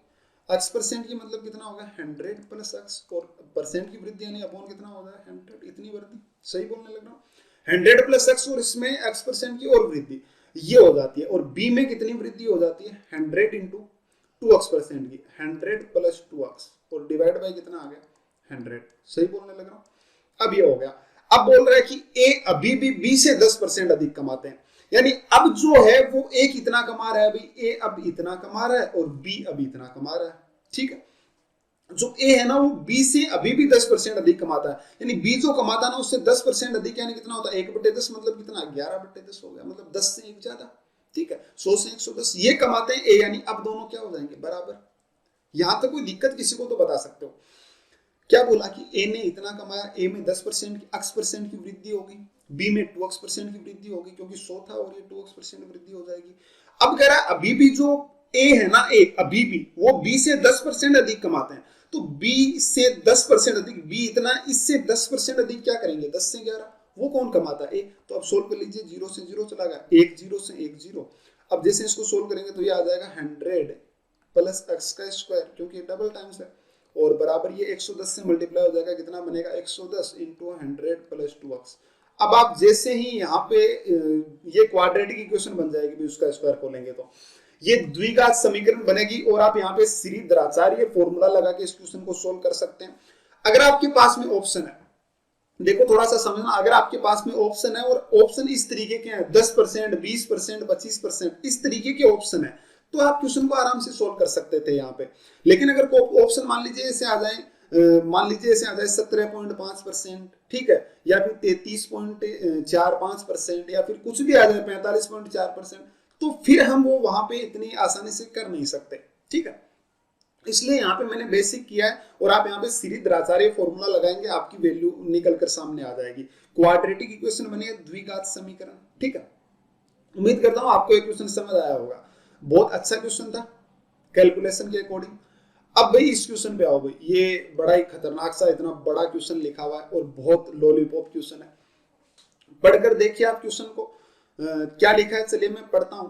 x% की मतलब कितना होगा? 100 प्लस x, और परसेंट की वृद्धि यानी अपॉन कितना हो जाए? 100, इतनी वृद्धि। सही बोलने लग रहा हूँ? 100 प्लस x और इसमें x% की और वृद्धि ये हो जाती है। और b में कितनी वृद्धि हो जाती है? 100 इंटू 2x% की, 100 प्लस 2x, और डिवाइड बाय कितना आ गया? 100। सही बोलने लग रहा हूँ? अब ये हो गया। अब बोल रहा है कि ए अभी भी b से 10% अधिक कमाते हैं, यानी अब जो है वो ए कितना कमा रहा है भाई? ए अब इतना कमा रहा है और बी अब इतना कमा रहा है। ठीक है, जो ए है ना वो बी से अभी भी 10% अधिक कमाता है, यानी बी जो कमाता है ना उससे 10% अधिक, यानी कितना होता है? 1/10, मतलब कितना? 11/10 हो गया, मतलब 10 से 1 ज्यादा। ठीक है, 100 से 110 ये कमाते हैं ए, यानी अब दोनों क्या हो जाएंगे? बराबर। यहां तक कोई दिक्कत किसी को तो बता सकते हो। क्या बोला कि ए ने इतना कमाया, ए में 10% की x% की वृद्धि होगी, बी में 2x% की वृद्धि होगी, क्योंकि 100 था और ये 2x% वृद्धि हो जाएगी। अब कह रहा है अभी भी जो ए है ना, ए अभी भी वो बी से 10% अधिक कमाते हैं, तो बी से 10% अधिक, बी इतना, इससे 10% अधिक क्या करेंगे? 10 से 11, वो कौन कमाता है? ए। तो अब सोल्व कर लीजिए, 0 से 0 चला गया, 1 0 से 1 0। अब जैसे इसको सोल्व करेंगे तो ये आ जाएगा 100 प्लस x का स्क्वायर, क्योंकि डबल टाइम्स है, और बराबर ये 110 से मल्टीप्लाई हो जाएगा, कितना बनेगा? 110 इंटू 100 प्लस 2x। अब आप जैसे ही यहाँ पे ये क्वाड्रेटिक इक्वेशन बन जाएगी भी, उसका स्क्वायर खोलेंगे तो ये द्विघात समीकरण बनेगी और आप यहाँ पे श्रीधराचार्य फॉर्मूला लगा के इस क्वेश्चन को सोल्व कर सकते हैं। अगर आपके पास में ऑप्शन है, देखो थोड़ा सा समझना, अगर आपके पास में ऑप्शन है और ऑप्शन इस तरीके के हैं 10%, 20%, 25%, इस तरीके के ऑप्शन है, तो आप क्वेश्चन को आराम से सोल्व कर सकते थे यहाँ पे। लेकिन अगर ऑप्शन मान लीजिए ऐसे आ जाए, 17.5%, ठीक है, या फिर 33.45%, या फिर कुछ भी आ जाए 45.4%, तो फिर हम वो वहां पे इतनी आसानी से कर नहीं सकते, ठीक है। इसलिए यहाँ पे मैंने बेसिक किया है और आप यहाँ पे श्रीधराचार्य फॉर्मूला लगाएंगे, आपकी वैल्यू निकल कर सामने आ जाएगी। क्वाड्रेटिक इक्वेशन बनी है, द्विघात समीकरण, ठीक है। उम्मीद करता हूँ आपको ये क्वेश्चन समझ आया होगा। बहुत अच्छा क्वेश्चन था कैलकुलेशन के अकॉर्डिंग। अब भाई इस क्वेश्चन पे आओ भाई, ये बड़ा ही खतरनाक सा इतना बड़ा क्वेश्चन लिखा हुआ है और बहुत लॉलीपॉप क्वेश्चन है। पढ़कर देखिए आप क्वेश्चन को क्या लिखा है, चलिए मैं पढ़ता हूं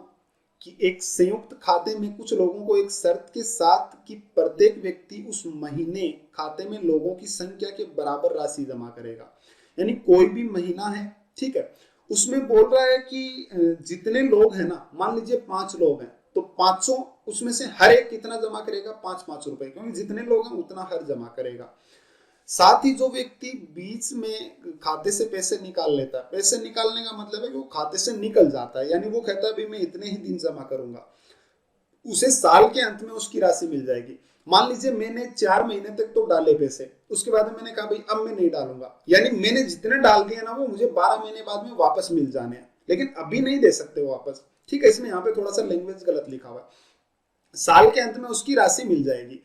कि एक संयुक्त खाते में कुछ लोगों को एक शर्त के साथ कि प्रत्येक व्यक्ति उस महीने खाते में लोगों की संख्या के बराबर राशि जमा करेगा। यानी कोई भी महीना है, ठीक है, उसमें बोल रहा है कि जितने लोग हैं ना, मान लीजिए 5 लोग हैं, तो पांचों उसमें से हर एक कितना जमा करेगा, 5-5 रुपए, क्योंकि जितने लोग हैं उतना हर जमा करेगा। साथ ही जो व्यक्ति बीच में खाते से पैसे निकाल लेता है, पैसे निकालने का मतलब है कि वो खाते से निकल जाता है, यानी वो कहता है भाई मैं इतने ही दिन जमा करूंगा, उसे साल के अंत में उसकी राशि मिल जाएगी। मान लीजिए मैंने 4 महीने तक तो डाले पैसे, उसके बाद मैंने कहा भाई अब मैं नहीं डालूंगा, यानी मैंने जितने डाल दिए ना वो मुझे 12 महीने बाद में वापस मिल जाने हैं, लेकिन अभी नहीं दे सकते वापस, ठीक है। इसमें यहाँ पे थोड़ा सा लैंग्वेज गलत लिखा हुआ है। साल के अंत में उसकी राशि मिल जाएगी।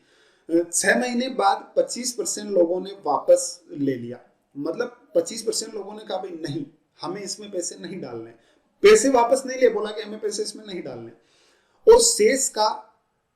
6 महीने बाद 25% लोगों ने वापस ले लिया, मतलब 25% लोगों ने कहा भाई नहीं, हमें इसमें पैसे नहीं डालने, पैसे वापस नहीं ले, बोला कि हमें पैसे इसमें नहीं डालने। और शेष का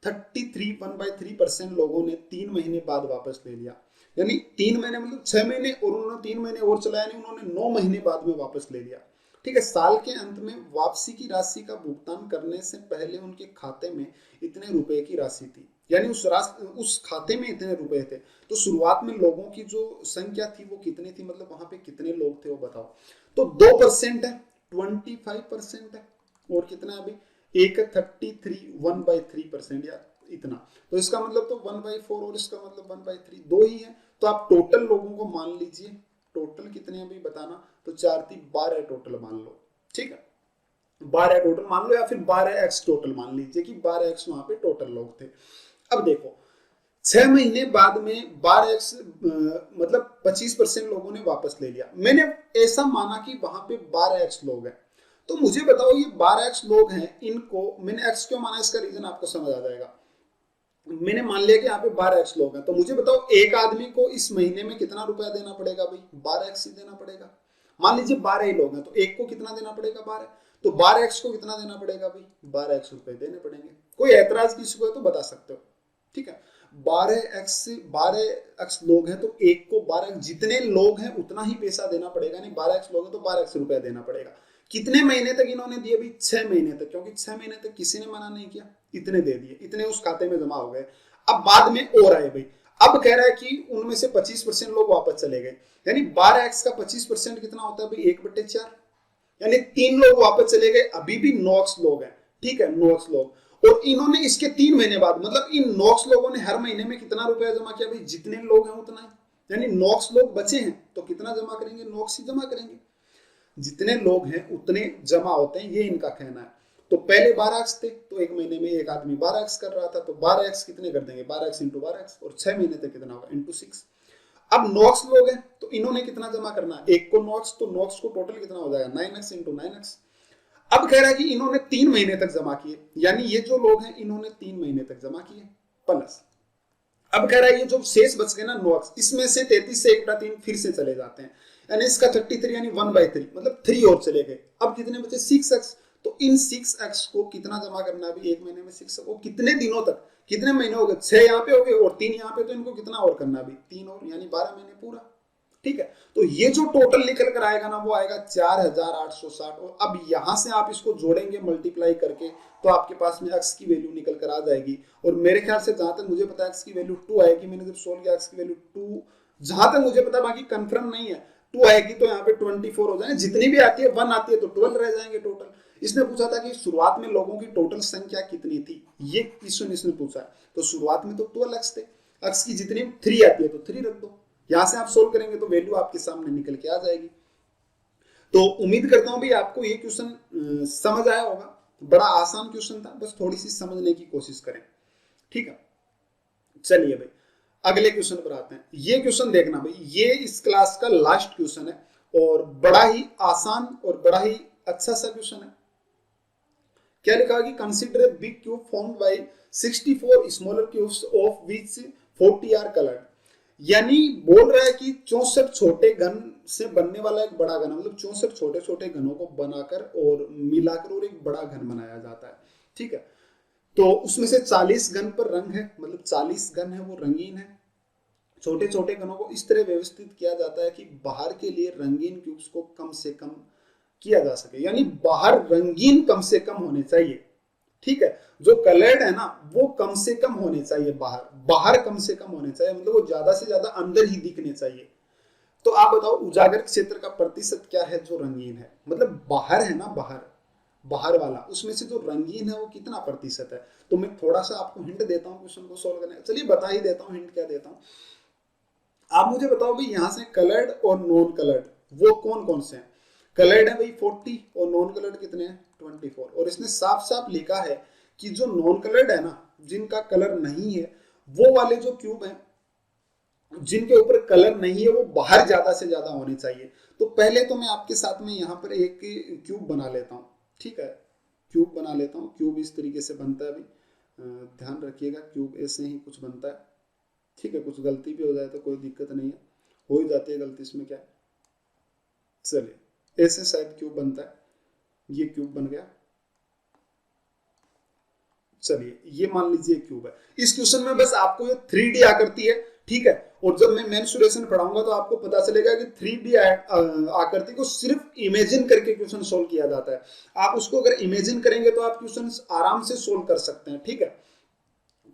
1/3% लोगों ने 3 महीने बाद वापस ले लिया, यानी 3 महीने मतलब 6 महीने और उन्होंने 3 महीने और चलाया, नहीं उन्होंने 9 महीने बाद में वापस ले लिया, ठीक है। साल के अंत में वापसी की राशि का भुगतान करने से पहले उनके खाते में इतने रुपए की राशि थी, यानी उस खाते में इतने रुपए थे। तो शुरुआत में लोगों की जो संख्या थी वो कितनी थी, मतलब वहां पे कितने लोग थे वो बताओ। तो 2% है, 25% है, और कितना है अभी, एक 33, 1/3% या इतना, तो इसका मतलब तो 1/4 और इसका मतलब 1/3, 2 ही है। तो आप टोटल लोगों को मान लीजिए, टोटल कितने अभी बताना, तो 4×3=12 टोटल मान लो, ठीक है, 12 टोटल मान लो, या फिर 12x टोटल मान लीजिए कि 12x वहां पे टोटल लोग थे। अब देखो 6 महीने बाद में 12x मतलब 25% लोगों ने वापस ले लिया, मैंने ऐसा माना कि वहां पे 12x लोग हैं, तो मुझे बताओ ये 12x लोग हैं, इनको मैंने x क्यों माना, इसका रीजन आपको समझ आ जाएगा। मैंने मान लिया कि यहाँ पे 12x लोग हैं, तो मुझे बताओ एक आदमी को इस महीने में कितना रुपया देना पड़ेगा भाई, 12x ही देना पड़ेगा। मान लीजिए 12 ही लोग हैं, तो एक को कितना देना पड़ेगा, 12, तो 12x को कितना देना पड़ेगा भाई, 12x रुपए देने पड़ेंगे। कोई ऐतराज किसी को है तो बता सकते हो, ठीक है। 12x लोग हैं तो एक को 12x, जितने लोग हैं उतना ही पैसा देना पड़ेगा, नहीं 12x लोग हैं तो 12x रुपया देना पड़ेगा। कितने महीने तक इन्होंने दिए भाई, 6 महीने तक, क्योंकि 6 महीने तक किसी ने मना नहीं किया, इतने दे दिए, इतने उस खाते में जमा हो गए। अब बाद में और आए भाई, अब कह रहा है कि उनमें से 25% लोग वापस चले गए, यानी 12x का 25% कितना होता है भाई, 1/4, यानी 3 लोग वापस चले गए, अभी भी 9x लोग हैं, ठीक है, 9x लोग। और इन्होंने इसके 3 महीने बाद, मतलब इन 9x लोगों ने हर महीने में कितना रुपया जमा किया भाई, जितने लोग हैं उतना ही, यानी 9x लोग बचे हैं तो कितना जमा करेंगे, 9x ही जमा करेंगे, जितने लोग हैं उतने जमा होते हैं, ये इनका कहना है। तो पहले 12x थे, तो एक महीने में एक आदमी 12x कर रहा था, तो 12x कितने कर देंगे, 12x × 12x, और 6 महीने तक कितना होगा, ×6। अब 9x लोग हैं तो इन्होंने कितना जमा करना है, एक को 9x, तो 9x को टोटल कितना हो जाएगा, 9x × 9x। अब कह रहा है कि इन्होंने 3 महीने तक जमा किए, यानी ये जो लोग हैं इन्होंने 3 महीने तक जमा किए, प्लस अब कह रहा है ये जो शेष बच गए ना 9x, इसमें से 33 से 1/3 फिर से चले जाते हैं, यानी इसका 33 यानी 1/3, मतलब 3 और चले गए। अब कितने बचे, 6x, तो इन 6x को कितना जमा करना है अभी, एक महीने में 6 को कितने दिनों तक, कितने महीने हो गए, 6 यहाँ पे हो गए और 3 यहाँ पे, तो इनको कितना और करना है अभी, 3 और, यानी 12 महीने पूरा, ठीक है। तो ये जो टोटल निकल कर आएगा ना वो आएगा 4860, और अब यहां से आप इसको जोड़ेंगे मल्टीप्लाई करके, तो आपके पास में x की वैल्यू निकल कर आ जाएगी। और मेरे ख्याल से जहां तक मुझे पता है x की वैल्यू 2 आएगी, मैंने जब सोल्व किया x की वैल्यू 2, जहां तक मुझे पता, बाकी कंफर्म नहीं है, 2 आएगी तो यहाँ पे 24 हो जाएंगे, जितनी भी आती है 1 आती है तो 12 रह जाएंगे टोटल। इसने पूछा था कि शुरुआत में लोगों की टोटल संख्या कितनी थी, ये क्वेश्चन इसने पूछा है। तो शुरुआत में तो 12 अक्ष थे, अक्ष की जितनी 3 आती है तो 3 रख दो, यहां से आप सोल्व करेंगे तो वैल्यू आपके सामने निकल के आ जाएगी। तो उम्मीद करता हूं भी आपको ये क्वेश्चन समझ आया होगा, बड़ा आसान क्वेश्चन था, बस थोड़ी सी समझने की कोशिश करें, ठीक है। चलिए भाई अगले क्वेश्चन पर आते हैं। ये क्वेश्चन देखना भाई, ये इस क्लास का लास्ट क्वेश्चन है और बड़ा ही आसान और बड़ा ही अच्छा सा क्वेश्चन है। क्या लिखा है कि consider a big cube formed by 64 smaller cubes of which 40 are coloured. यानी बोल रहा है कि 64 छोटे घन से बनने वाला एक बड़ा घन, मतलब 64 छोटे छोटे घनों को बनाकर और मिलाकर और एक बड़ा घन बनाया जाता है, ठीक है। तो उसमें से 40 घन पर रंग है, मतलब 40 घन है वो रंगीन है। छोटे छोटे घनों को इस तरह व्यवस्थित किया जाता है कि बाहर के लिए रंगीन क्यूब्स को कम से कम किया जा सके, यानी बाहर रंगीन कम से कम होने चाहिए, ठीक है। जो कलर्ड है ना वो कम से कम होने चाहिए, बाहर कम से कम होने चाहिए, मतलब वो ज्यादा से ज्यादा अंदर ही दिखने चाहिए। तो आप बताओ उजागर क्षेत्र का प्रतिशत क्या है जो रंगीन है, मतलब बाहर है ना, बाहर वाला, उसमें से जो रंगीन है वो कितना प्रतिशत है। तो मैं थोड़ा सा आपको हिंट देता हूँ क्वेश्चन को सोल्व करने का, चलिए बता ही देता हूँ, हिंट क्या देता हूँ। आप मुझे बताओ भाई यहाँ से कलर्ड और नॉन कलर्ड वो कौन कौन से हैं। कलर्ड है भाई 40 और नॉन कलर्ड कितने हैं 24। और इसने साफ साफ लिखा है कि जो नॉन कलर्ड है ना, जिनका कलर नहीं है, वो वाले जो क्यूब हैं जिनके ऊपर कलर नहीं है वो बाहर ज्यादा से ज्यादा होने चाहिए। तो पहले तो मैं आपके साथ में यहाँ पर एक क्यूब बना लेता हूँ, ठीक है। क्यूब बना लेता हूँ, क्यूब इस तरीके से बनता है भाई, ध्यान रखिएगा क्यूब ऐसे ही कुछ बनता है, ठीक है। कुछ गलती भी हो जाए तो कोई दिक्कत नहीं है, हो ही जाती है गलती, इसमें क्या है। चलिए ऐसे शायद क्यूब बनता है, ये क्यूब बन गया। चलिए ये मान लीजिए क्यूब है। इस क्वेश्चन में बस आपको ये 3D आकृति है, ठीक है। और जब मैं मेंसुरेशन पढ़ाऊंगा तो आपको पता चलेगा कि 3D आकृति को सिर्फ इमेजिन करके क्वेश्चन सोल्व किया जाता है। आप उसको अगर इमेजिन करेंगे तो आप क्वेश्चन आराम से सोल्व कर सकते हैं, ठीक है।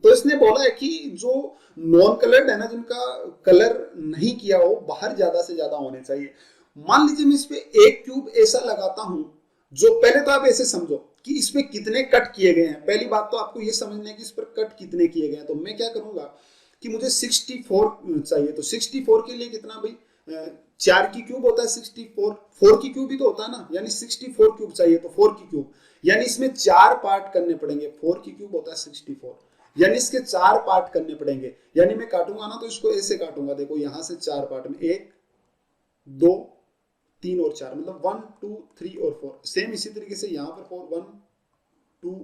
तो इसने बोला है कि जो नॉन कलर्ड है ना, जिनका कलर नहीं किया हो, बाहर ज्यादा से ज्यादा होने चाहिए। मान लीजिए मैं इस पे एक क्यूब ऐसा लगाता हूं, जो पहले तो आप ऐसे समझो कि इसमें कितने कट किए गए हैं। पहली बात तो आपको ये समझना है कि इस पर कट कितने किए गए हैं। तो मैं क्या करूंगा कि मुझे 64 चाहिए, तो 64 के लिए कितना भाई 4 की क्यूब होता है 64, 4 की क्यूब भी तो होता है ना, यानी 64 क्यूब चाहिए। तो 4 की क्यूब यानी इसमें 4 पार्ट करने पड़ेंगे। 4 की क्यूब होता है 64, यानी इसके 4 पार्ट करने पड़ेंगे। यानी मैं काटूंगा ना तो इसको ऐसे काटूंगा, देखो यहां से 4 पार्ट में 1 2 3 और 4, मतलब 1 2 3 और 4। सेम इसी तरीके से यहाँ पर 4 1 2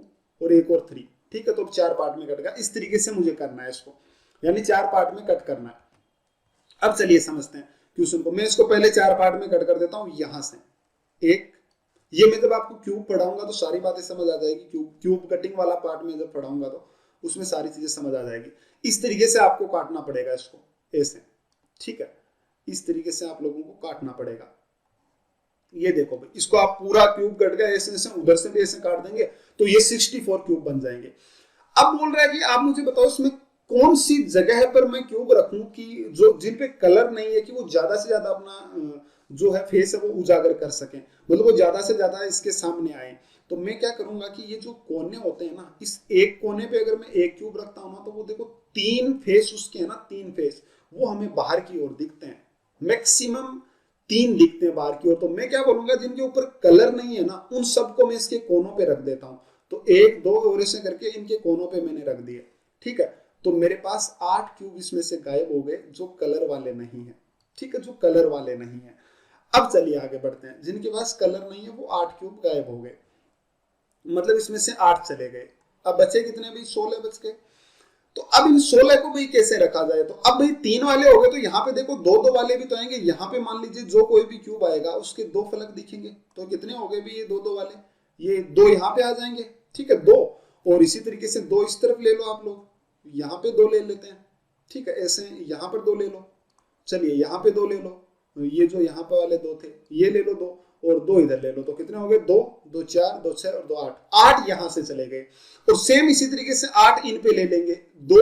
और 1 और 3, ठीक है। तो 4 पार्ट में कट गया, इस तरीके से मुझे करना है इसको, यानी 4 पार्ट में कट करना है। अब चलिए समझते हैं क्वेश्चन को। मैं इसको पहले 4 पार्ट में कट कर देता हूं। यहां से एक, ये मैं जब आपको क्यूब पढ़ाऊंगा तो सारी बातें समझ आ जाएगी। क्यूब कटिंग वाला पार्ट में जब पढ़ाऊंगा तो उसमें सारी चीजें समझ आ जाएगी। इस तरीके से आपको काटना पड़ेगा इसको, ऐसे, ठीक है। इस तरीके से आप लोगों को काटना पड़ेगा। ये देखो भाई, इसको आप पूरा क्यूब कट गया ऐसे ऐसे, उधर से भी ऐसे काट देंगे तो ये 64 क्यूब बन जाएंगे। अब बोल रहा है कि आप मुझे बताओ इसमें कौन सी जगह पर मैं क्यूब रखूं कि जो जिन पे कलर नहीं है, कि वो ज्यादा से ज्यादा अपना जो है फेस है वो उजागर कर सकें, मतलब वो ज्यादा से ज्यादा इसके सामने आए। तो मैं क्या करूंगा कि ये जो कोने होते हैं ना, इस एक कोने पे अगर मैं एक क्यूब रखता हूं ना, तो वो देखो 3 फेस उसके है ना, 3 फेस वो हमें बाहर की ओर दिखते हैं, मैक्सिमम 3 दिखते हैं बाहर की ओर। तो मैं क्या बोलूंगा, जिनके ऊपर कलर नहीं है ना, उन सबको मैं इसके कोनों पे रख देता हूं। तो 1 2 और ऐसे करके इनके कोनों पे मैंने रख दिए, ठीक है। तो मेरे पास 8 क्यूब इसमें से गायब हो गए जो कलर वाले नहीं है, ठीक है, जो कलर वाले नहीं है। अब चलिए आगे बढ़ते हैं। जिनके पास कलर नहीं है वो 8 क्यूब गायब हो गए, मतलब इसमें से 8 चले गए। अब बचे कितने भाई, 16 बच गए। तो अब इन 16 को भाई कैसे रखा जाए। तो अब भाई 3 वाले हो गए, तो यहाँ पे देखो 2 2 वाले भी तो आएंगे। यहाँ पे मान लीजिए जो कोई भी क्यूब आएगा उसके 2 फलक दिखेंगे, तो कितने हो गए भी, ये 2 2 वाले, ये 2 यहाँ पे आ जाएंगे, ठीक है, 2। और इसी तरीके से 2 इस तरफ ले लो आप लोग, यहाँ पे 2 ले लेते हैं, ठीक है, ऐसे यहाँ पर 2 ले लो। चलिए यहाँ पे 2 ले लो, ये जो यहाँ पे वाले 2 थे ये ले लो 2, और 2 इधर ले लो। तो कितने हो गए, 2 2 4 2 6 और 2 8, 8 यहाँ से चले गए। और सेम इसी तरीके से 8 इन पे ले लेंगे, 2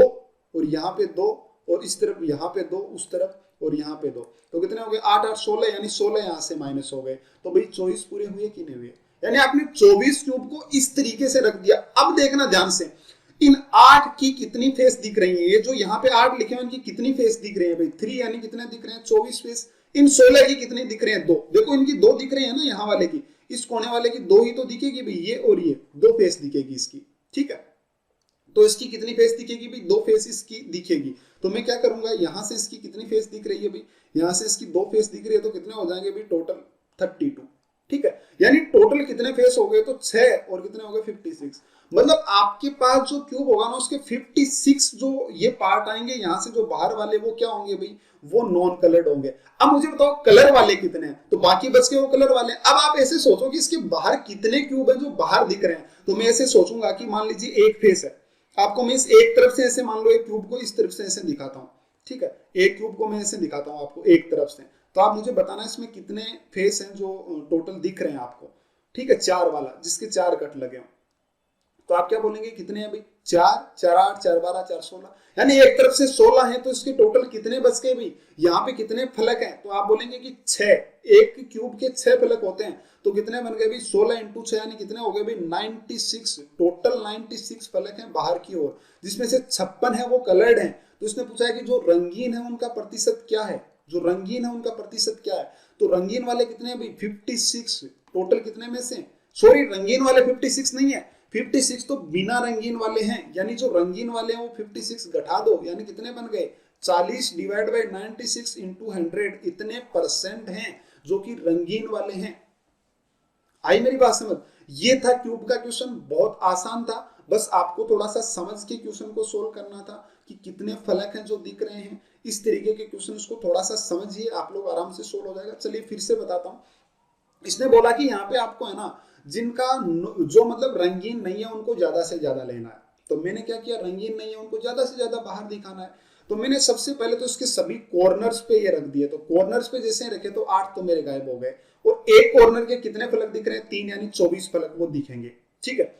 और यहाँ पे 2 और इस तरफ यहाँ पे 2 उस तरफ, और यहाँ पे 2, तो कितने हो गए 8 8 16, यानी 16 यहाँ से माइनस हो गए। तो भाई 24 पूरे हुए कि नहीं हुए, यानी आपने 24 क्यूब को इस तरीके से रख दिया। अब देखना ध्यान से, इन 8 की कितनी फेस दिख रही है, ये जो यहाँ पे 8 लिखे हैं उनकी कितनी फेस दिख रही है भाई 3, यानी कितने दिख रहे हैं 24 फेस। इन 16 की कितनी दिख रहे हैं 2, देखो इनकी 2 दिख रही है ना, यहाँ वाले की, इस कोने वाले की 2 ही तो दिखेगी भाई, ये और ये 2 फेस दिखेगी इसकी, ठीक है। तो इसकी कितनी फेस दिखेगी भाई 2 फेस इसकी दिखेगी। तो मैं क्या करूंगा, यहां से इसकी कितनी फेस दिख रही है भाई, यहां से इसकी 2 फेस दिख रही है, तो कितने हो जाएंगे भाई टोटल 32, ठीक है। यानी टोटल कितने फेस हो गए, तो 6 और कितने हो गए 56। मतलब आपके पास जो क्यूब होगा ना उसके 56 जो ये पार्ट आएंगे यहाँ से, जो बाहर वाले वो क्या होंगे भाई, वो नॉन कलर्ड होंगे। अब मुझे बताओ कलर वाले कितने हैं, तो बाकी बच के वो कलर वाले। अब आप ऐसे सोचो कि इसके बाहर कितने क्यूब है जो बाहर दिख रहे हैं, तो मैं ऐसे सोचूंगा कि मान लीजिए एक फेस है, आपको मैं इस एक तरफ से ऐसे मान लो एक क्यूब को इस तरफ से ऐसे दिखाता हूँ, ठीक है, एक क्यूब को मैं ऐसे दिखाता हूँ आपको एक तरफ से, तो आप मुझे बताना इसमें कितने फेस हैं जो टोटल दिख रहे हैं आपको, ठीक है, 4 वाला जिसके 4 कट लगे हों। तो आप क्या बोलेंगे कितने हैं भाई 4 4 8 4 12 4 16, यानी एक तरफ से 16 है, तो इसके टोटल कितने बच गए भाई, यहाँ पे कितने फलक हैं, तो आप बोलेंगे कि 6, एक क्यूब के 6 फलक होते हैं, तो कितने बन गए भाई 16 इंटू 6, यानी कितने हो गए भाई 96, टोटल 96 फलक हैं बाहर की ओर, जिसमें से 56 है वो कलर्ड हैं। तो इसने पूछा है कि जो रंगीन है उनका प्रतिशत क्या है, जो रंगीन है उनका प्रतिशत क्या है, तो रंगीन वाले कितने हैं भाई 56, टोटल कितने में से, सॉरी रंगीन वाले 56 नहीं है, 56 तो बिना रंगीन वाले हैं, यानी जो रंगीन वाले हैं वो 56 घटा दो, यानी कितने बन गए 40 डिवाइड बाई 96 इंटू 100, इतने परसेंट हैं जो कि रंगीन वाले हैं। आई मेरी बात समझ। ये था क्यूब का क्वेश्चन, बहुत आसान था, बस आपको थोड़ा सा समझ के क्वेश्चन को सोल्व करना था कि कितने फलक हैं जो दिख रहे हैं। इस तरीके के क्वेश्चन को थोड़ा सा समझिए, आप लोग आराम से सोल्व हो जाएगा। चलिए फिर से बताता हूँ। इसने बोला कि यहाँ पे आपको है ना जिनका जो मतलब रंगीन नहीं है उनको ज्यादा से ज्यादा लेना है, तो मैंने क्या किया, रंगीन नहीं है उनको ज्यादा से ज्यादा बाहर दिखाना है, तो मैंने सबसे पहले तो इसके सभी कॉर्नर्स पे ये रख दिए। तो कॉर्नर्स पे जैसे रखे तो 8 तो मेरे गायब हो गए, और एक कॉर्नर के कितने फलक दिख रहे हैं 3, यानी 24 फलक वो दिखेंगे, ठीक है।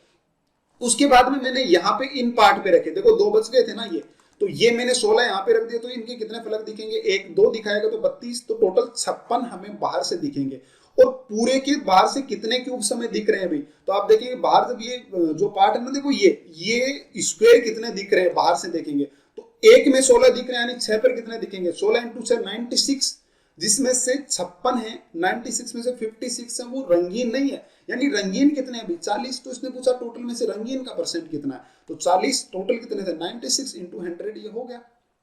उसके बाद में मैंने यहाँ पे इन पार्ट पे रखे, देखो 2 बच गए थे ना ये, तो ये मैंने 16 यहाँ पे रख दिए, तो इनके कितने फलक दिखेंगे, 1 2 दिखाएगा तो 32, तो टोटल 56 हमें बाहर से दिखेंगे। और पूरे के बाहर से कितने क्यूब्स हमें दिख रहे हैं भाई, तो आप देखिए बाहर जब ये जो पार्ट है ना, देखो ये स्क्वायर कितने दिख रहे हैं बाहर से देखेंगे, तो एक में 16 दिख रहे हैं, यानी 6 पर कितने दिखेंगे 16 इंटू 6 96, जिसमें से 56 है, 96 में से 56 है वो रंगीन नहीं है, यानी रंगीन कितने हैं भाई 40। तो इसने पूछा टोटल में से रंगीन का परसेंट कितना है, तो 40 टोटल कितने थे 96 इंटू 100, ये हो गया,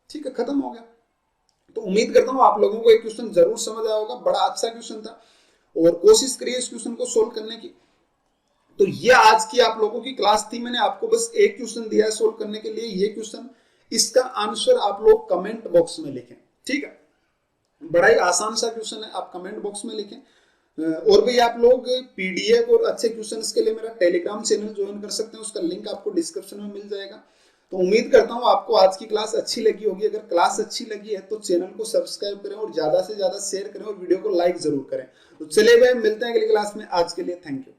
ठीक है, खत्म हो गया। तो उम्मीद करता हूँ आप लोगों को एक क्वेश्चन जरूर समझ आया होगा, बड़ा अच्छा क्वेश्चन था, और कोशिश करिए इस क्वेश्चन को सोल्व करने की। तो ये आज की आप लोगों की क्लास थी, मैंने आपको बस एक क्वेश्चन दिया है सोल्व करने के लिए, ये क्वेश्चन, इसका आंसर आप लोग कमेंट बॉक्स में लिखें, ठीक है, बड़ा ही आसान सा क्वेश्चन है, आप कमेंट बॉक्स में लिखें। और भी आप लोग पीडीएफ और अच्छे क्वेश्चंस के लिए मेरा टेलीग्राम चैनल ज्वाइन कर सकते हैं, उसका लिंक आपको डिस्क्रिप्शन में मिल जाएगा। तो उम्मीद करता हूँ आपको आज की क्लास अच्छी लगी होगी। अगर क्लास अच्छी लगी है तो चैनल को सब्सक्राइब करें और ज्यादा से ज्यादा शेयर करें और वीडियो को लाइक जरूर करें। तो चलिए भाई मिलते हैं अगली क्लास में, आज के लिए थैंक यू।